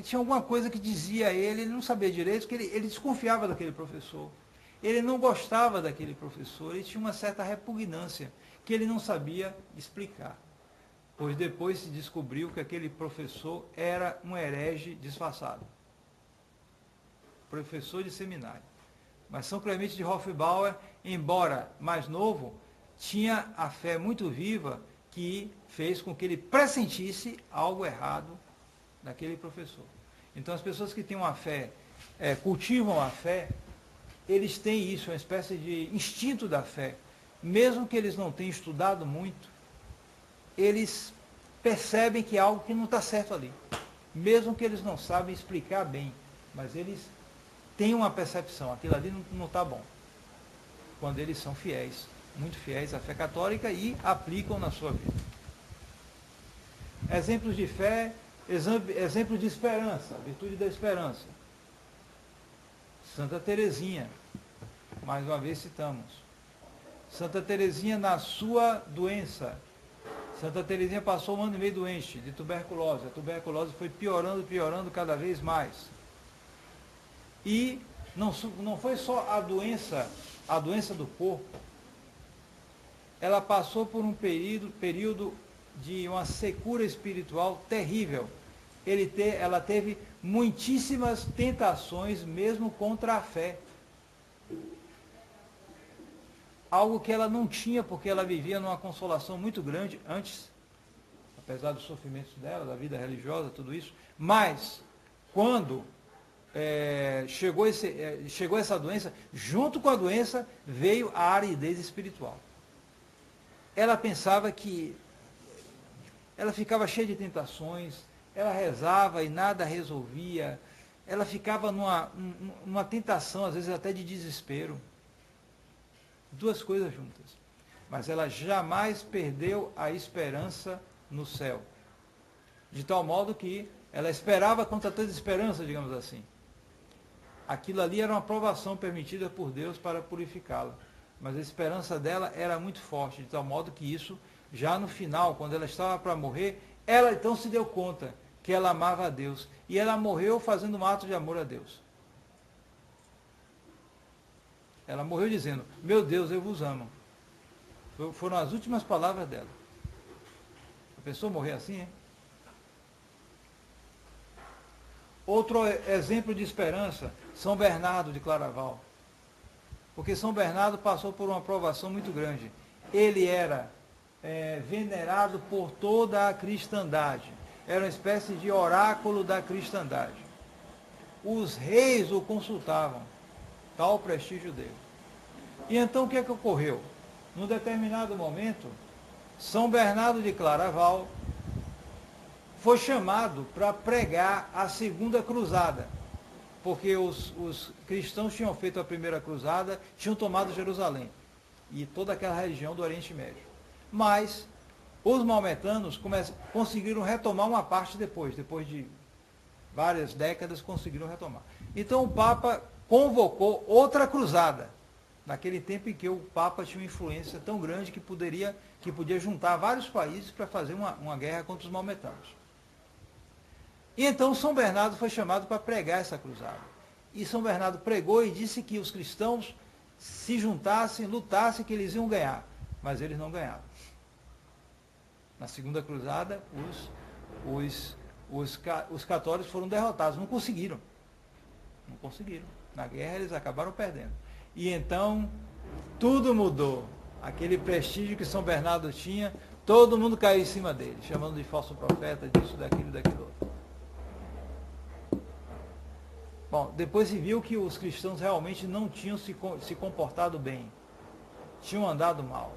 Speaker 1: tinha alguma coisa que dizia a ele não sabia direito, que ele desconfiava daquele professor. Ele não gostava daquele professor, ele tinha uma certa repugnância que ele não sabia explicar. Pois depois se descobriu que aquele professor era um herege disfarçado. Professor de seminário. Mas São Clemente de Hofbauer, embora mais novo, tinha a fé muito viva que fez com que ele pressentisse algo errado daquele professor. Então as pessoas que têm uma fé, cultivam a fé, eles têm isso, uma espécie de instinto da fé. Mesmo que eles não tenham estudado muito, eles percebem que há algo que não está certo ali. Mesmo que eles não sabem explicar bem, mas eles têm uma percepção, aquilo ali não está bom. Quando eles são fiéis, muito fiéis à fé católica e aplicam na sua vida. Exemplos de fé, exemplos de esperança, virtude da esperança. Santa Teresinha, mais uma vez citamos. Santa Teresinha na sua doença. Santa Teresinha passou 1 ano e meio doente de tuberculose. A tuberculose foi piorando cada vez mais. E não foi só a doença do corpo. Ela passou por um período de uma secura espiritual terrível. Ela teve muitíssimas tentações, mesmo contra a fé. Algo que ela não tinha, porque ela vivia numa consolação muito grande antes, apesar dos sofrimentos dela, da vida religiosa, tudo isso. Mas, quando chegou essa doença, junto com a doença veio a aridez espiritual. Ela pensava que ela ficava cheia de tentações, ela rezava e nada resolvia, ela ficava numa tentação, às vezes até de desespero. Duas coisas juntas. Mas ela jamais perdeu a esperança no céu. De tal modo que ela esperava contra toda esperança, digamos assim. Aquilo ali era uma provação permitida por Deus para purificá-la. Mas a esperança dela era muito forte, de tal modo que isso, já no final, quando ela estava para morrer, ela então se deu conta que ela amava a Deus. E ela morreu fazendo um ato de amor a Deus. Ela morreu dizendo, meu Deus, eu vos amo. Foram as últimas palavras dela. A pessoa morrer assim, hein? Outro exemplo de esperança, São Bernardo de Claraval. Porque São Bernardo passou por uma provação muito grande. Ele era venerado por toda a cristandade. Era uma espécie de oráculo da cristandade. Os reis o consultavam. Tal o prestígio dele. E então o que é que ocorreu? Num determinado momento, São Bernardo de Claraval foi chamado para pregar a segunda cruzada, porque os cristãos tinham feito a primeira cruzada, tinham tomado Jerusalém e toda aquela região do Oriente Médio. Mas os maometanos conseguiram retomar uma parte depois de várias décadas conseguiram retomar. Então o Papa convocou outra cruzada, naquele tempo em que o Papa tinha uma influência tão grande que podia juntar vários países para fazer uma guerra contra os maometanos. E então São Bernardo foi chamado para pregar essa cruzada. E São Bernardo pregou e disse que os cristãos se juntassem, lutassem, que eles iam ganhar. Mas eles não ganharam. Na segunda cruzada, os católicos foram derrotados, não conseguiram. Não conseguiram. Na guerra eles acabaram perdendo. E então, tudo mudou. Aquele prestígio que São Bernardo tinha, todo mundo caiu em cima dele, chamando de falso profeta, disso, daquilo, daquilo outro. Bom, depois se viu que os cristãos realmente não tinham se comportado bem, tinham andado mal.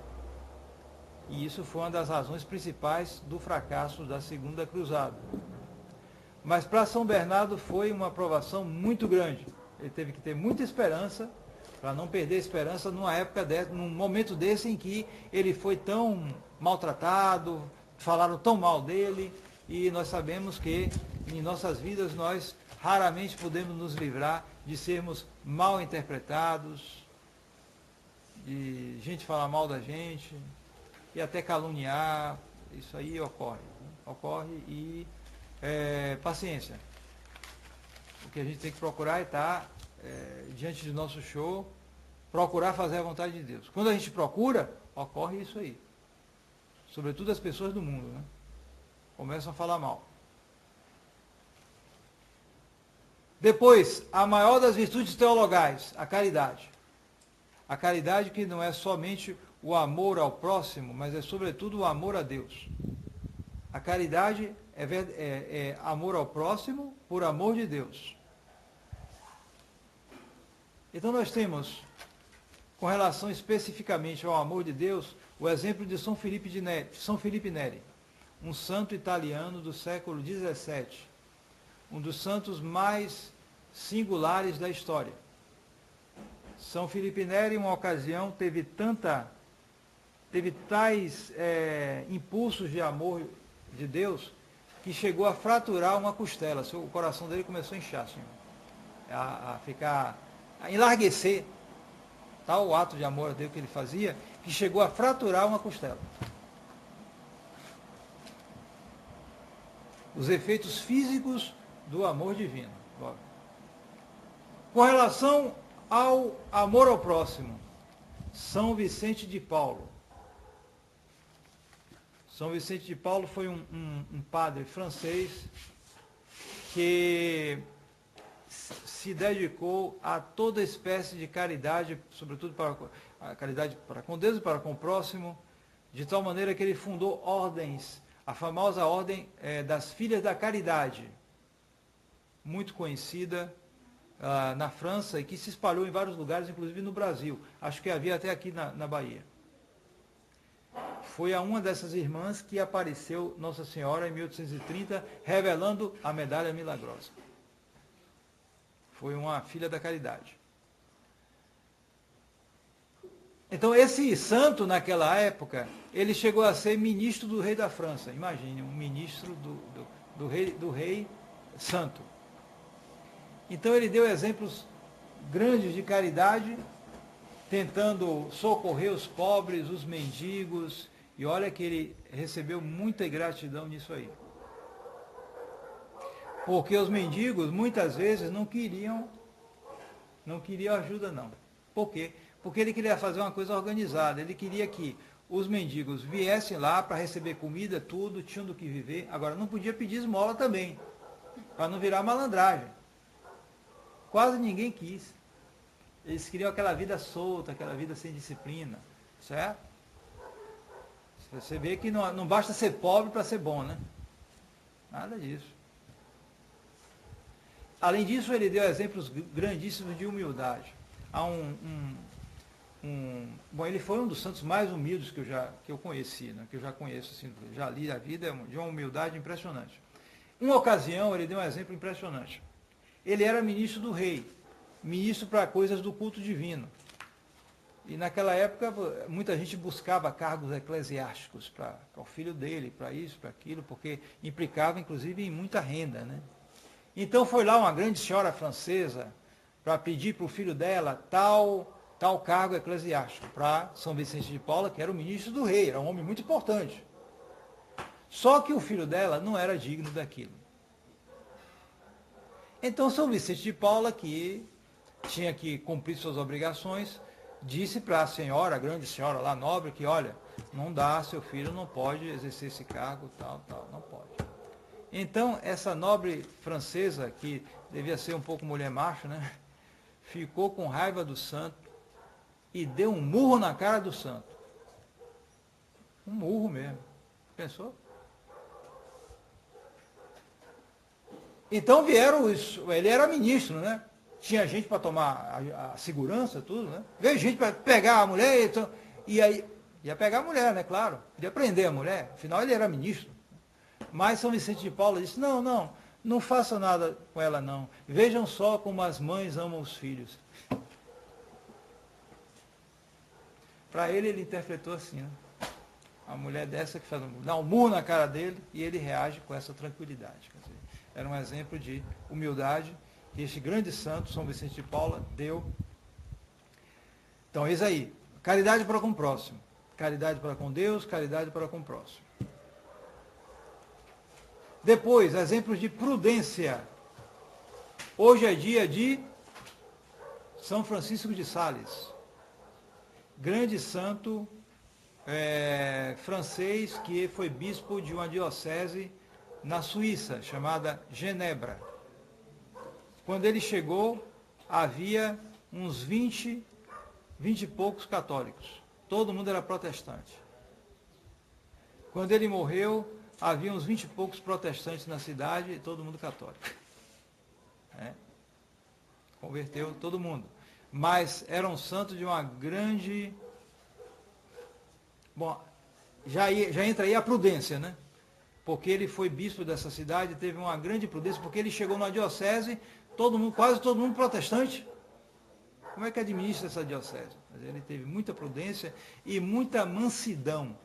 Speaker 1: E isso foi uma das razões principais do fracasso da segunda cruzada. Mas para São Bernardo foi uma provação muito grande, Ele teve que ter muita esperança, para não perder a esperança numa época dessa, num momento desse em que ele foi tão maltratado, falaram tão mal dele, e nós sabemos que em nossas vidas nós raramente podemos nos livrar de sermos mal interpretados, de gente falar mal da gente, e até caluniar. Isso aí ocorre. Ocorre e paciência. O que a gente tem que procurar é estar diante do nosso show, procurar fazer a vontade de Deus. Quando a gente procura, ocorre isso aí. Sobretudo as pessoas do mundo, né? Começam a falar mal. Depois, a maior das virtudes teologais, a caridade. A caridade que não é somente o amor ao próximo, mas é sobretudo o amor a Deus. A caridade é amor ao próximo por amor de Deus. Então nós temos, com relação especificamente ao amor de Deus, o exemplo de São Felipe Neri, um santo italiano do século XVII, um dos santos mais singulares da história. São Felipe Neri, em uma ocasião, teve tais impulsos de amor de Deus, que chegou a fraturar uma costela. O coração dele começou a inchar, assim, a enlarguecer. Tal o ato de amor a Deus que ele fazia, que chegou a fraturar uma costela. Os efeitos físicos do amor divino. Com relação ao amor ao próximo, São Vicente de Paulo. São Vicente de Paulo foi um padre francês que se dedicou a toda espécie de caridade, sobretudo para a caridade para com Deus e para com o próximo, de tal maneira que ele fundou ordens, a famosa ordem das Filhas da Caridade, muito conhecida na França e que se espalhou em vários lugares, inclusive no Brasil. Acho que havia até aqui na Bahia. Foi a uma dessas irmãs que apareceu Nossa Senhora em 1830, revelando a medalha milagrosa. Foi uma filha da caridade. Então esse santo, naquela época, ele chegou a ser ministro do rei da França. Imagine, um ministro do rei santo. Então ele deu exemplos grandes de caridade, tentando socorrer os pobres, os mendigos, e olha que ele recebeu muita gratidão nisso aí. Porque os mendigos, muitas vezes, não queriam ajuda, não. Por quê? Porque ele queria fazer uma coisa organizada. Ele queria que os mendigos viessem lá para receber comida, tudo, tinham do que viver. Agora, não podia pedir esmola também, para não virar malandragem. Quase ninguém quis. Eles queriam aquela vida solta, aquela vida sem disciplina, certo? Você vê que não basta ser pobre para ser bom, né? Nada disso. Além disso, ele deu exemplos grandíssimos de humildade. Há bom, ele foi um dos santos mais humildes que eu conheci, né? Que eu já conheço, assim, já li a vida, de uma humildade impressionante. Uma ocasião, ele deu um exemplo impressionante. Ele era ministro do rei, ministro para coisas do culto divino. E naquela época, muita gente buscava cargos eclesiásticos para o filho dele, para isso, para aquilo, porque implicava, inclusive, em muita renda, né? Então foi lá uma grande senhora francesa para pedir para o filho dela tal cargo eclesiástico, para São Vicente de Paula, que era o ministro do rei, era um homem muito importante. Só que o filho dela não era digno daquilo. Então São Vicente de Paula, que tinha que cumprir suas obrigações, disse para a senhora, a grande senhora lá, nobre, que olha, não dá, seu filho não pode exercer esse cargo, tal, não pode. Então, essa nobre francesa, que devia ser um pouco mulher macho, né, ficou com raiva do santo e deu um murro na cara do santo. Um murro mesmo. Pensou? Então vieram ele era ministro, né? Tinha gente para tomar a segurança, tudo, né? Veio gente para pegar a mulher, então, e aí ia pegar a mulher, né? Claro, ia prender a mulher, afinal ele era ministro. Mas São Vicente de Paula disse, não, Não faça nada com ela, não. Vejam só como as mães amam os filhos. Para ele interpretou assim, né? Uma mulher dessa que dá um murro na cara dele e ele reage com essa tranquilidade. Quer dizer, era um exemplo de humildade que este grande santo, São Vicente de Paula, deu. Então, eis aí, caridade para com o próximo. Caridade para com Deus, caridade para com o próximo. Depois, exemplos de prudência. Hoje é dia de São Francisco de Sales, grande santo francês que foi bispo de uma diocese na Suíça, chamada Genebra. Quando ele chegou, havia uns 20 e poucos católicos. Todo mundo era protestante. Quando ele morreu, havia uns 20 e poucos protestantes na cidade e todo mundo católico. Converteu todo mundo. Mas era um santo de uma grande... Bom, já entra aí a prudência, né? Porque ele foi bispo dessa cidade, teve uma grande prudência, porque ele chegou numa diocese, quase todo mundo protestante. Como é que administra essa diocese? Mas ele teve muita prudência e muita mansidão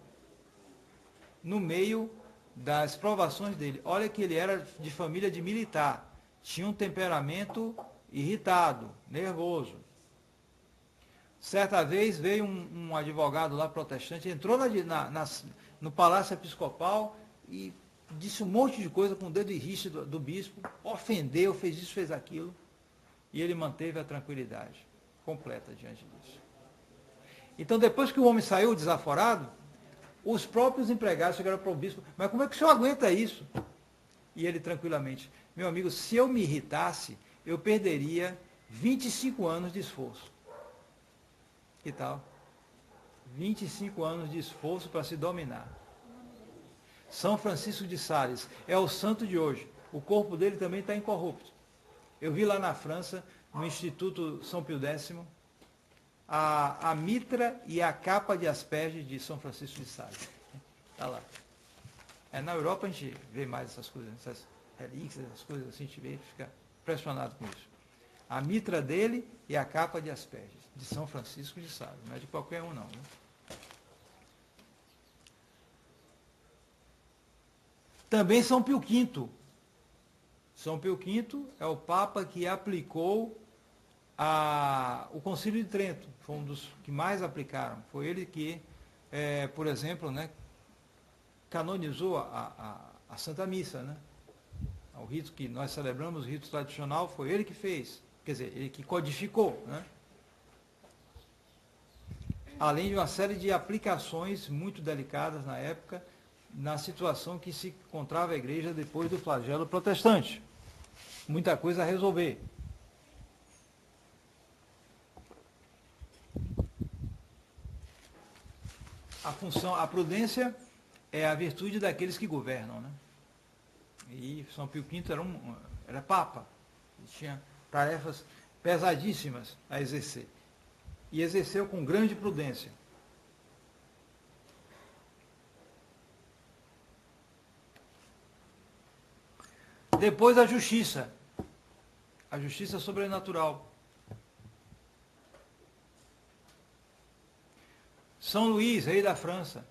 Speaker 1: no meio das provações dele. Olha que ele era de família de militar, tinha um temperamento irritado, nervoso. Certa vez veio um advogado lá protestante, entrou no Palácio Episcopal e disse um monte de coisa com o dedo rígido do bispo, ofendeu, fez isso, fez aquilo, e ele manteve a tranquilidade completa diante disso. Então, depois que o homem saiu desaforado, os próprios empregados chegaram para o bispo, mas como é que o senhor aguenta isso? E ele tranquilamente, meu amigo, se eu me irritasse, eu perderia 25 anos de esforço. Que tal? 25 anos de esforço para se dominar. São Francisco de Sales é o santo de hoje. O corpo dele também está incorrupto. Eu vi lá na França, no Instituto São Pio X, a mitra e a capa de asperges de São Francisco de Sales. Está lá. Na Europa a gente vê mais essas coisas, essas relíquias, essas coisas assim, a gente vê e fica impressionado com isso. A mitra dele e a capa de asperges, de São Francisco de Sales. Não é de qualquer um, não. Né? Também São Pio V. São Pio V é o Papa que aplicou o Concílio de Trento. Foi um dos que mais aplicaram. Foi ele que, por exemplo, né, canonizou a Santa Missa. Né? O rito que nós celebramos, o rito tradicional, foi ele que fez. Quer dizer, ele que codificou, né? Além de uma série de aplicações muito delicadas na época, na situação que se encontrava a igreja depois do flagelo protestante. Muita coisa a resolver. A prudência é a virtude daqueles que governam, né? E São Pio V era Papa, ele tinha tarefas pesadíssimas a exercer. E exerceu com grande prudência. Depois a justiça sobrenatural. São Luís, rei da França,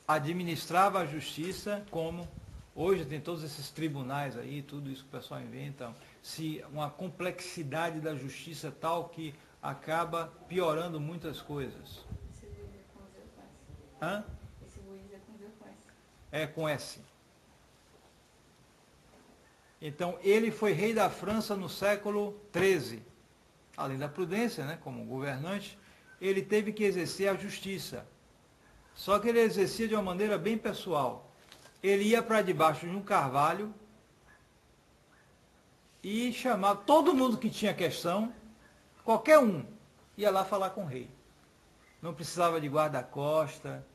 Speaker 1: administrava a justiça como hoje tem todos esses tribunais aí, tudo isso que o pessoal inventa, uma complexidade da justiça tal que acaba piorando muitas coisas.
Speaker 2: Esse Luís é com Z ou com S?
Speaker 1: Hã?
Speaker 2: Esse Luís é com Z ou com S?
Speaker 1: É com S. Então, ele foi rei da França no século XIII. Além da prudência, né, como governante, ele teve que exercer a justiça. Só que ele exercia de uma maneira bem pessoal. Ele ia para debaixo de um carvalho e chamava todo mundo que tinha questão, qualquer um, ia lá falar com o rei. Não precisava de guarda-costa,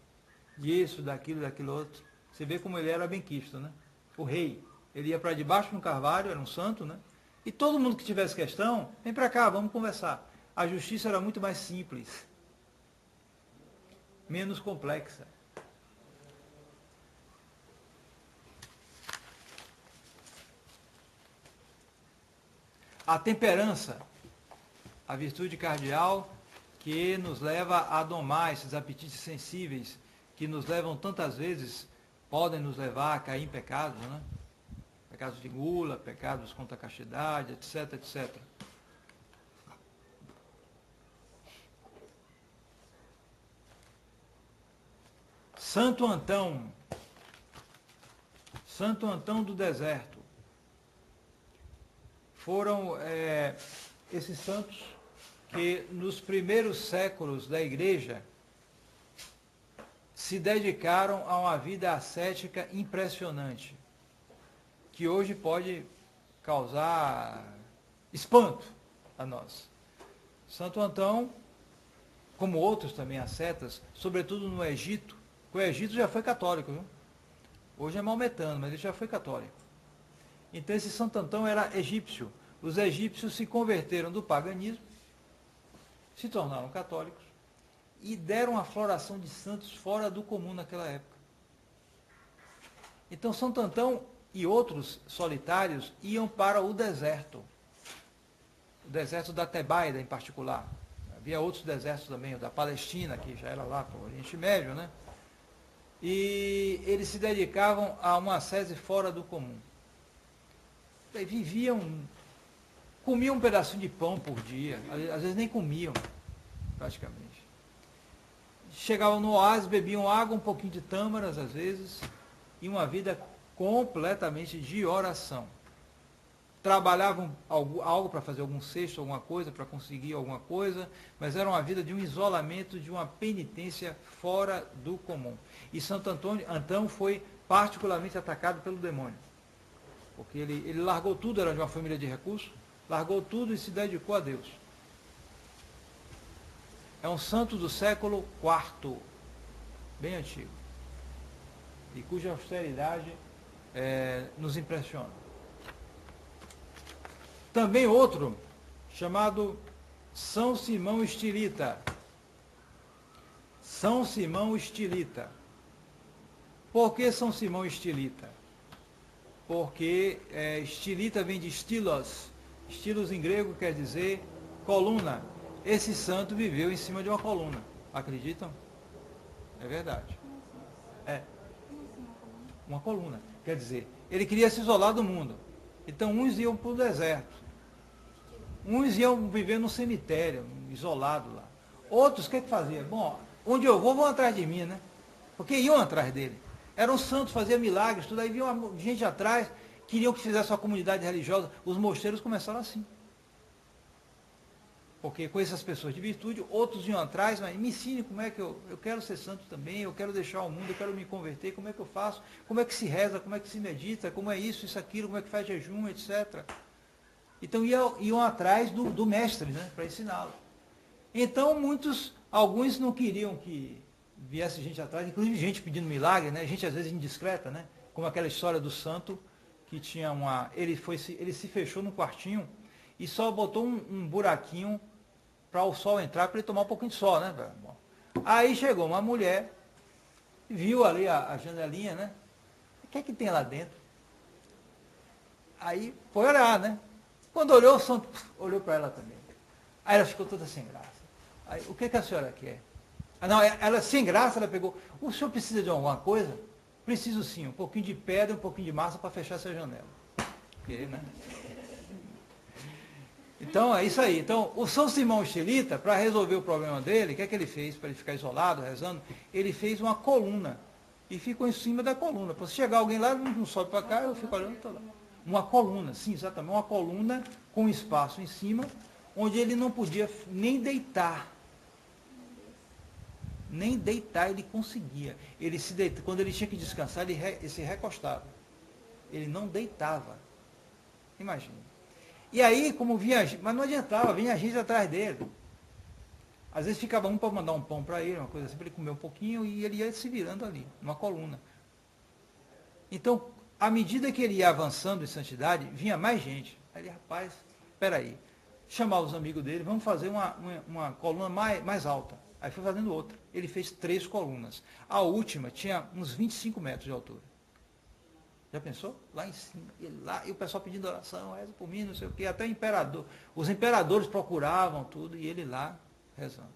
Speaker 1: disso, daquilo outro. Você vê como ele era benquisto, né? O rei. Ele ia para debaixo de um carvalho, era um santo, né? E todo mundo que tivesse questão, vem para cá, vamos conversar. A justiça era muito mais simples, menos complexa. A temperança, a virtude cardial que nos leva a domar esses apetites sensíveis, que nos levam tantas vezes, podem nos levar a cair em pecados, né? Pecados de gula, pecados contra a castidade, etc, etc. Santo Antão do deserto. Foram esses santos que nos primeiros séculos da igreja se dedicaram a uma vida ascética impressionante, que hoje pode causar espanto a nós. Santo Antão, como outros também ascetas, sobretudo no Egito, o Egito já foi católico, viu? Hoje é maometano, mas ele já foi católico. Então esse Santo Antão era egípcio. Os egípcios se converteram do paganismo, se tornaram católicos e deram a floração de santos fora do comum naquela época. Então Santo Antão e outros solitários iam para o deserto da Tebaida em particular. Havia outros desertos também, o da Palestina, que já era lá para o Oriente Médio, né? E eles se dedicavam a uma ascese fora do comum. E viviam, comiam um pedacinho de pão por dia, às vezes nem comiam, praticamente. Chegavam no oásis, bebiam água, um pouquinho de tâmaras, às vezes, e uma vida completamente de oração. Trabalhavam algo para fazer algum cesto, alguma coisa, para conseguir alguma coisa, mas era uma vida de um isolamento, de uma penitência fora do comum. E Santo Antão foi particularmente atacado pelo demônio, porque ele largou tudo, era de uma família de recursos, largou tudo e se dedicou a Deus. É um santo do século IV, bem antigo, e cuja austeridade nos impressiona. Também outro, chamado São Simão Estilita. São Simão Estilita. Por que São Simão Estilita? Porque estilita vem de estilos. Estilos em grego quer dizer coluna. Esse santo viveu em cima de uma coluna. Acreditam? É verdade. É. Uma coluna. Quer dizer, ele queria se isolar do mundo. Então uns iam para o deserto. Uns iam viver no cemitério, isolado lá. Outros, o que faziam? Bom, onde eu vou, vão atrás de mim, né? Porque iam atrás dele. Eram santos, faziam milagres, tudo. Aí vinha gente atrás, queriam que fizesse uma comunidade religiosa. Os mosteiros começaram assim. Porque com essas pessoas de virtude, outros iam atrás, mas me ensine como é que eu quero ser santo também, eu quero deixar o mundo, eu quero me converter, como é que eu faço, como é que se reza, como é que se medita, como é isso, aquilo, como é que faz jejum, etc. Então iam atrás do mestre, né, para ensiná-lo. Então alguns não queriam que viesse gente atrás, inclusive gente pedindo milagre, né, gente às vezes indiscreta, né, como aquela história do santo que tinha ele se fechou num quartinho e só botou um buraquinho para o sol entrar, para ele tomar um pouquinho de sol, né? Aí chegou uma mulher, viu ali a janelinha, né? O que é que tem lá dentro? Aí foi olhar, né? Quando olhou, o santo olhou para ela também. Aí ela ficou toda sem graça. Aí, o que a senhora quer? Não, ela sem graça, ela pegou, o senhor precisa de alguma coisa? Preciso sim, um pouquinho de pedra, um pouquinho de massa para fechar essa janela. Porque, né? Então, é isso aí. Então, o São Simão Estilita, para resolver o problema dele, o que é que ele fez para ele ficar isolado, rezando? Ele fez uma coluna e ficou em cima da coluna. Para se chegar alguém lá, não sobe para cá, eu fico olhando, estou lá. Uma coluna, sim, exatamente. Uma coluna com espaço em cima, onde ele não podia nem deitar. Nem deitar ele conseguia. Ele se deita, quando ele tinha que descansar, ele se recostava. Ele não deitava. Imagina. E aí, como vinha, mas não adiantava, vinha gente atrás dele. Às vezes ficava um para mandar um pão para ele, uma coisa assim, para ele comer um pouquinho, e ele ia se virando ali, numa coluna. Então, à medida que ele ia avançando em santidade, vinha mais gente. Aí ele, rapaz, espera aí, chamar os amigos dele, vamos fazer uma coluna mais alta. Aí foi fazendo outra. Ele fez 3 colunas. A última tinha uns 25 metros de altura. Já pensou? Lá em cima, e o pessoal pedindo oração, reza por mim, não sei o quê, até o imperador. Os imperadores procuravam tudo e ele lá rezando.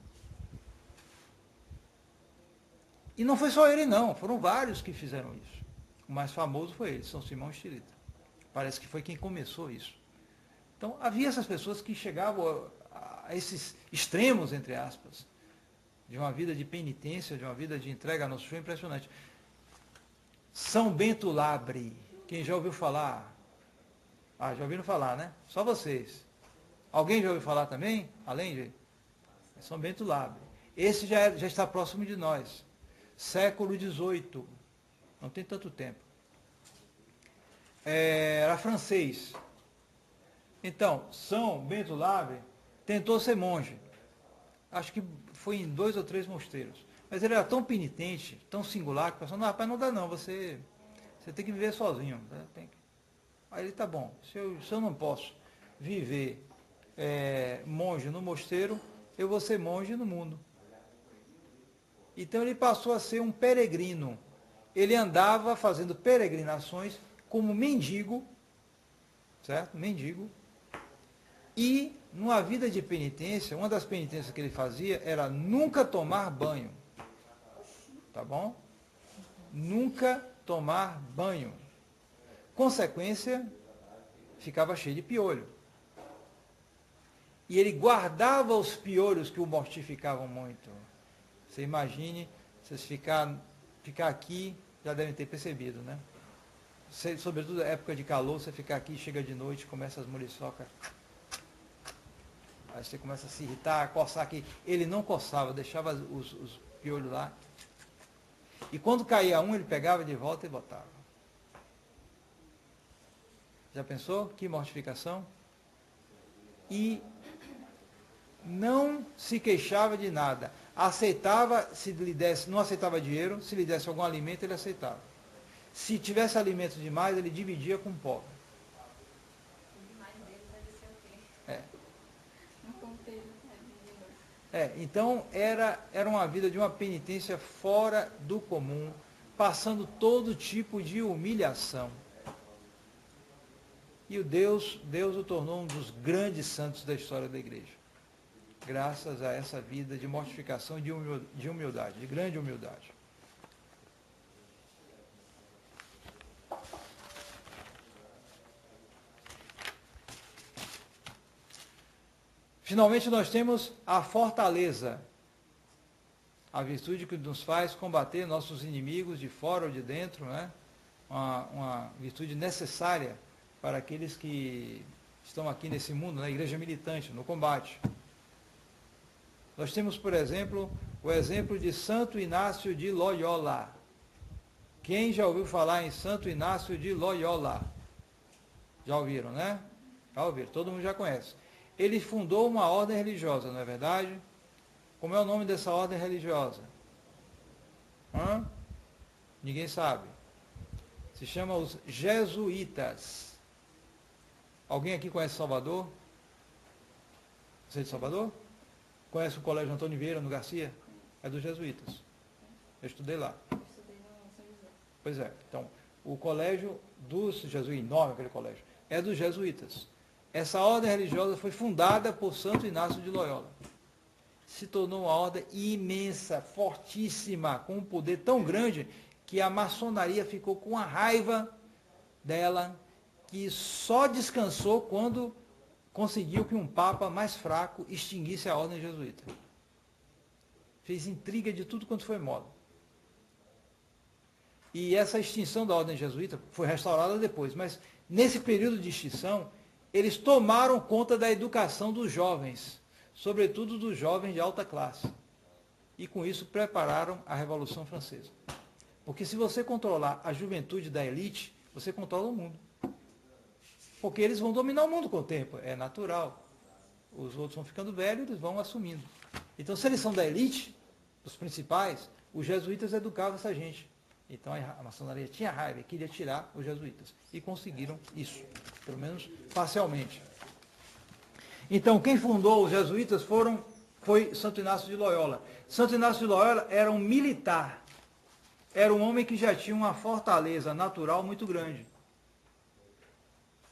Speaker 1: E não foi só ele não, foram vários que fizeram isso. O mais famoso foi ele, São Simão Estirita. Parece que foi quem começou isso. Então havia essas pessoas que chegavam a esses extremos, entre aspas, de uma vida de penitência, de uma vida de entrega a Nosso Senhor, impressionante. São Bento Labre, quem já ouviu falar? Ah, já ouviram falar, né? Só vocês. Alguém já ouviu falar também? Além de São Bento Labre. Esse já está próximo de nós. Século XVIII. Não tem tanto tempo. Era francês. Então, São Bento Labre tentou ser monge. Acho que foi em 2 ou 3 mosteiros. Mas ele era tão penitente, tão singular, que o pessoal, não, rapaz, não dá não, você tem que viver sozinho. Né? Aí ele, tá bom, se eu não posso viver monge no mosteiro, eu vou ser monge no mundo. Então ele passou a ser um peregrino. Ele andava fazendo peregrinações como mendigo, certo? Mendigo. E, numa vida de penitência, uma das penitências que ele fazia era nunca tomar banho. Tá bom? Nunca tomar banho. Consequência, ficava cheio de piolho. E ele guardava os piolhos que o mortificavam muito. Você imagine, vocês ficar aqui, já devem ter percebido, né? Sobretudo na época de calor, você ficar aqui, chega de noite, começa as muriçocas. Aí você começa a se irritar, a coçar aqui. Ele não coçava, deixava os piolhos lá. E quando caía um, ele pegava de volta e botava. Já pensou? Que mortificação? E não se queixava de nada. Aceitava, se lhe desse, não aceitava dinheiro, se lhe desse algum alimento, ele aceitava. Se tivesse alimento demais, ele dividia com o pobre.
Speaker 2: O demais dele deve ser o quê?
Speaker 1: É.
Speaker 2: Um ponteiro,
Speaker 1: Então era uma vida de uma penitência fora do comum, passando todo tipo de humilhação. E Deus o tornou um dos grandes santos da história da igreja. Graças a essa vida de mortificação e de humildade, de grande humildade. Finalmente nós temos a fortaleza, a virtude que nos faz combater nossos inimigos de fora ou de dentro, né? Uma virtude necessária para aqueles que estão aqui nesse mundo, na igreja militante, no combate. Nós temos, por exemplo, o exemplo de Santo Inácio de Loyola. Quem já ouviu falar em Santo Inácio de Loyola? Já ouviram, né? Já ouviram, todo mundo já conhece. Ele fundou uma ordem religiosa, não é verdade? Como é o nome dessa ordem religiosa? Ninguém sabe. Se chama os Jesuítas. Alguém aqui conhece Salvador? Você é de Salvador? Conhece o Colégio Antônio Vieira, no Garcia? É dos Jesuítas. Eu estudei lá.
Speaker 2: Eu estudei no São José.
Speaker 1: Pois é. Então, o colégio dos Jesuítas, enorme aquele colégio, é dos Jesuítas. Essa ordem religiosa foi fundada por Santo Inácio de Loyola. Se tornou uma ordem imensa, fortíssima, com um poder tão grande que a maçonaria ficou com a raiva dela, que só descansou quando conseguiu que um papa mais fraco extinguisse a ordem jesuíta. Fez intriga de tudo quanto foi modo. E essa extinção da ordem jesuíta foi restaurada depois, mas nesse período de extinção, eles tomaram conta da educação dos jovens, sobretudo dos jovens de alta classe. E com isso prepararam a Revolução Francesa. Porque se você controlar a juventude da elite, você controla o mundo. Porque eles vão dominar o mundo com o tempo, é natural. Os outros vão ficando velhos, eles vão assumindo. Então, se eles são da elite, os principais, os jesuítas educavam essa gente. Então, a maçonaria tinha raiva e queria tirar os jesuítas. E conseguiram isso, pelo menos parcialmente. Então, quem fundou os jesuítas foi Santo Inácio de Loyola. Santo Inácio de Loyola era um militar. era um homem que já tinha uma fortaleza natural muito grande.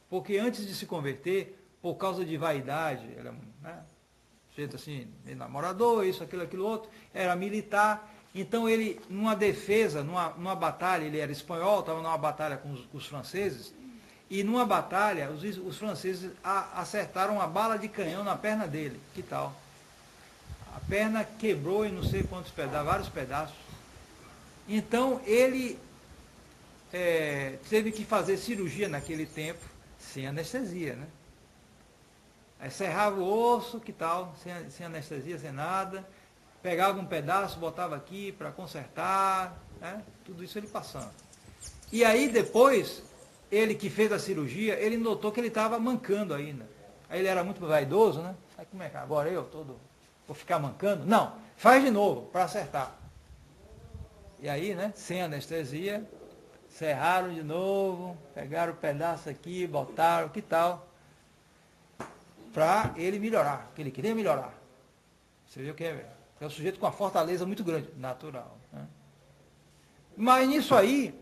Speaker 1: Porque antes de se converter, por causa de vaidade, era, né, jeito assim, namorador, isso, aquilo outro, era militar. Então ele, numa defesa, numa batalha, ele era espanhol, estava numa batalha com os franceses, e numa batalha, os franceses acertaram uma bala de canhão na perna dele. Que tal? A perna quebrou em não sei quantos pedaços, vários pedaços. Então ele teve que fazer cirurgia naquele tempo, sem anestesia, né? Aí serrava o osso, que tal? Sem anestesia, sem nada. Pegava um pedaço, botava aqui para consertar, né? Tudo isso ele passando. E aí depois, ele que fez a cirurgia, ele notou que ele estava mancando ainda. Aí ele era muito vaidoso, né? Aí como é que agora eu todo vou ficar mancando? Não, faz de novo para acertar. E aí, né, sem anestesia, serraram de novo, pegaram o pedaço aqui, botaram, que tal? Para ele melhorar, porque ele queria melhorar. Você viu que é um sujeito com uma fortaleza muito grande, natural. Né? Mas nisso aí,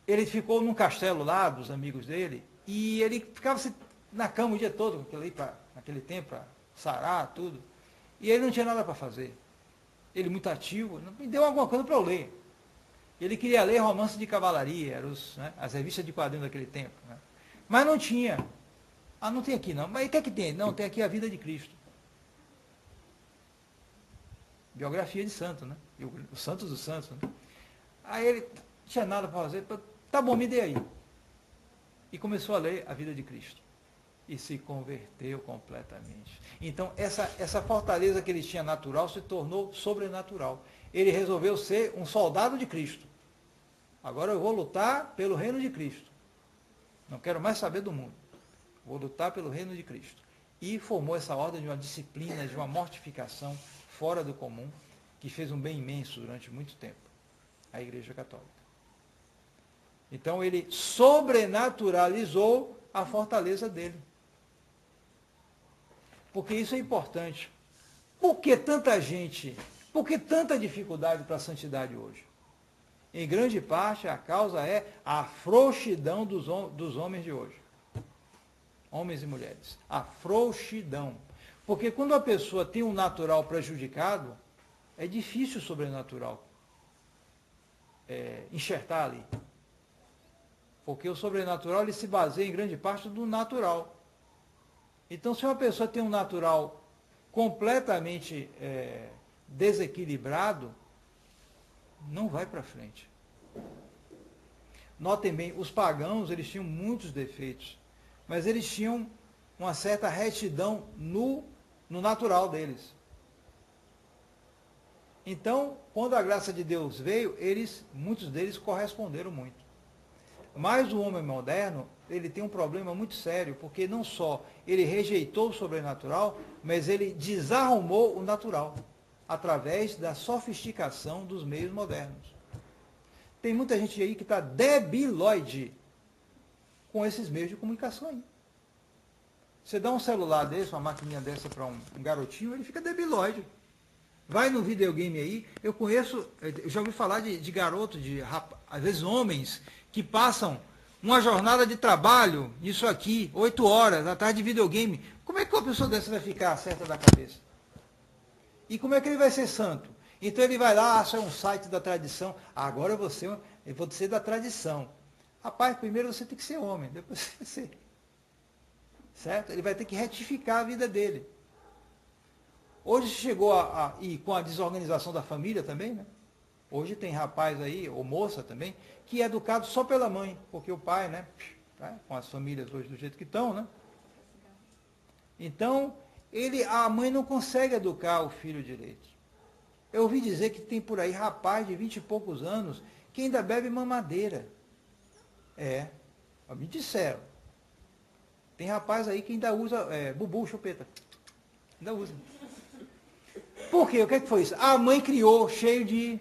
Speaker 1: ele ficou num castelo lá, dos amigos dele, e ele ficava na cama o dia todo, naquele tempo, para sarar, tudo. E ele não tinha nada para fazer. Ele muito ativo, me deu alguma coisa para eu ler. Ele queria ler romance de cavalaria, eram as revistas de quadrinhos daquele tempo. Né? Mas não tinha. Ah, não tem aqui não. Mas o que é que tem? Não, tem aqui a vida de Cristo. Biografia de santo, né? Os santos dos santos. Né? Aí ele não tinha nada para fazer. Tá bom, me dê aí. E começou a ler a vida de Cristo. E se converteu completamente. Então, essa fortaleza que ele tinha natural se tornou sobrenatural. Ele resolveu ser um soldado de Cristo. Agora eu vou lutar pelo reino de Cristo. Não quero mais saber do mundo. Vou lutar pelo reino de Cristo. E formou essa ordem de uma disciplina, de uma mortificação fora do comum, que fez um bem imenso durante muito tempo. A Igreja Católica. Então ele sobrenaturalizou a fortaleza dele. Porque isso é importante. Por que tanta gente, por que tanta dificuldade para a santidade hoje? Em grande parte, a causa é a frouxidão dos homens de hoje. Homens e mulheres. A frouxidão. Porque quando a pessoa tem um natural prejudicado, é difícil o sobrenatural enxertar ali. Porque o sobrenatural ele se baseia em grande parte do natural. Então, se uma pessoa tem um natural completamente desequilibrado, não vai para frente. Notem bem, os pagãos eles tinham muitos defeitos, mas eles tinham uma certa retidão no natural deles. Então, quando a graça de Deus veio, muitos deles corresponderam muito. Mas o homem moderno, ele tem um problema muito sério, porque não só ele rejeitou o sobrenatural, mas ele desarrumou o natural, através da sofisticação dos meios modernos. Tem muita gente aí que está debilóide com esses meios de comunicação aí. Você dá um celular desse, uma maquininha dessa para um garotinho, ele fica debilóide. Vai no videogame aí, eu já ouvi falar de garotos, às vezes homens, que passam uma jornada de trabalho, isso aqui, 8 horas, atrás de videogame. Como é que uma pessoa dessa vai ficar certa da cabeça? E como é que ele vai ser santo? Então ele vai lá, acha um site da tradição. Agora eu vou ser da tradição. Rapaz, primeiro você tem que ser homem, depois você vai ser. Certo? Ele vai ter que retificar a vida dele. Hoje chegou e com a desorganização da família também, né? Hoje tem rapaz aí, ou moça também, que é educado só pela mãe, porque o pai, né? Com as famílias hoje do jeito que estão, né? Então, a mãe não consegue educar o filho direito. Eu ouvi dizer que tem por aí rapaz de 20 e poucos anos que ainda bebe mamadeira. Me disseram. Tem rapaz aí que ainda usa bubu, chupeta. Ainda usa. Por quê? O que é que foi isso? A mãe criou cheio de...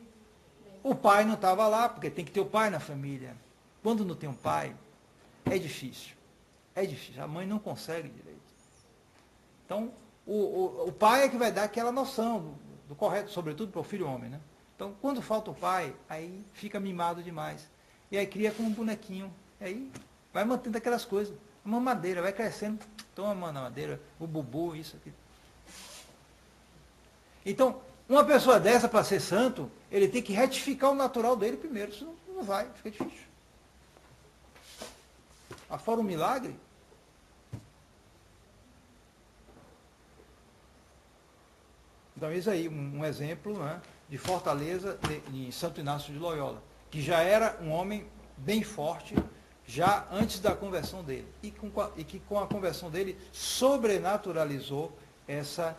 Speaker 1: O pai não estava lá, porque tem que ter o pai na família. Quando não tem um pai, é difícil. É difícil. A mãe não consegue direito. Então, o pai é que vai dar aquela noção do correto, sobretudo para o filho homem, né? Então, quando falta o pai, aí fica mimado demais. E aí cria como um bonequinho. Aí vai mantendo aquelas coisas. Uma madeira, vai crescendo, toma uma madeira, o bubu, isso aqui. Então, uma pessoa dessa, para ser santo, ele tem que retificar o natural dele primeiro, senão não vai, fica difícil. Afora um milagre. Então, isso aí, um exemplo, né, de fortaleza de Santo Inácio de Loyola, que já era um homem bem forte, já antes da conversão dele, e que com a conversão dele sobrenaturalizou essa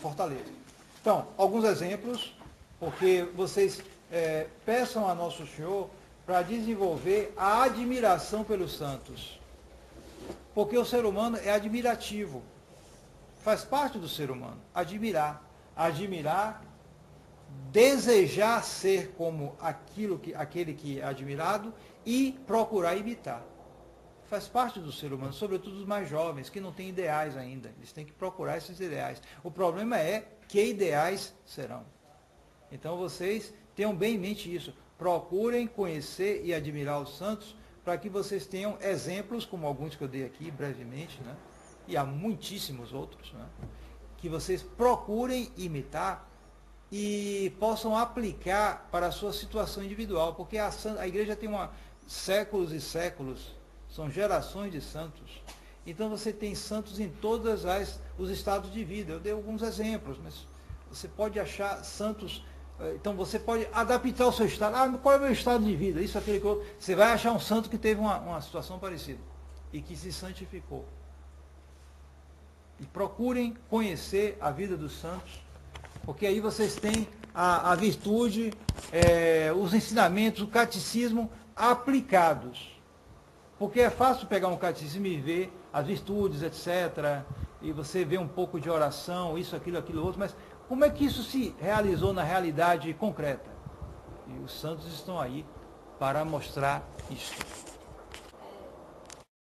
Speaker 1: fortaleza. Então, alguns exemplos, porque vocês peçam a Nosso Senhor para desenvolver a admiração pelos santos. Porque o ser humano é admirativo. Faz parte do ser humano. Admirar. Admirar, desejar ser como aquele que é admirado e procurar imitar. Faz parte do ser humano, sobretudo os mais jovens, que não têm ideais ainda. Eles têm que procurar esses ideais. O problema é que ideais serão. Então vocês tenham bem em mente isso. Procurem conhecer e admirar os santos para que vocês tenham exemplos, como alguns que eu dei aqui brevemente, né? E há muitíssimos outros, né? Que vocês procurem imitar e possam aplicar para a sua situação individual, porque a igreja tem séculos e séculos, são gerações de santos. Então você tem santos em todos os estados de vida. Eu dei alguns exemplos, mas você pode achar santos. Então você pode adaptar o seu estado. Qual é o meu estado de vida? Isso, aquele que você vai achar um santo que teve uma situação parecida e que se santificou. E procurem conhecer a vida dos santos, porque aí vocês têm a virtude, os ensinamentos, o catecismo aplicados. Porque é fácil pegar um catecismo e ver as virtudes, etc. E você vê um pouco de oração, isso, aquilo, outro, mas como é que isso se realizou na realidade concreta? E os santos estão aí para mostrar isso.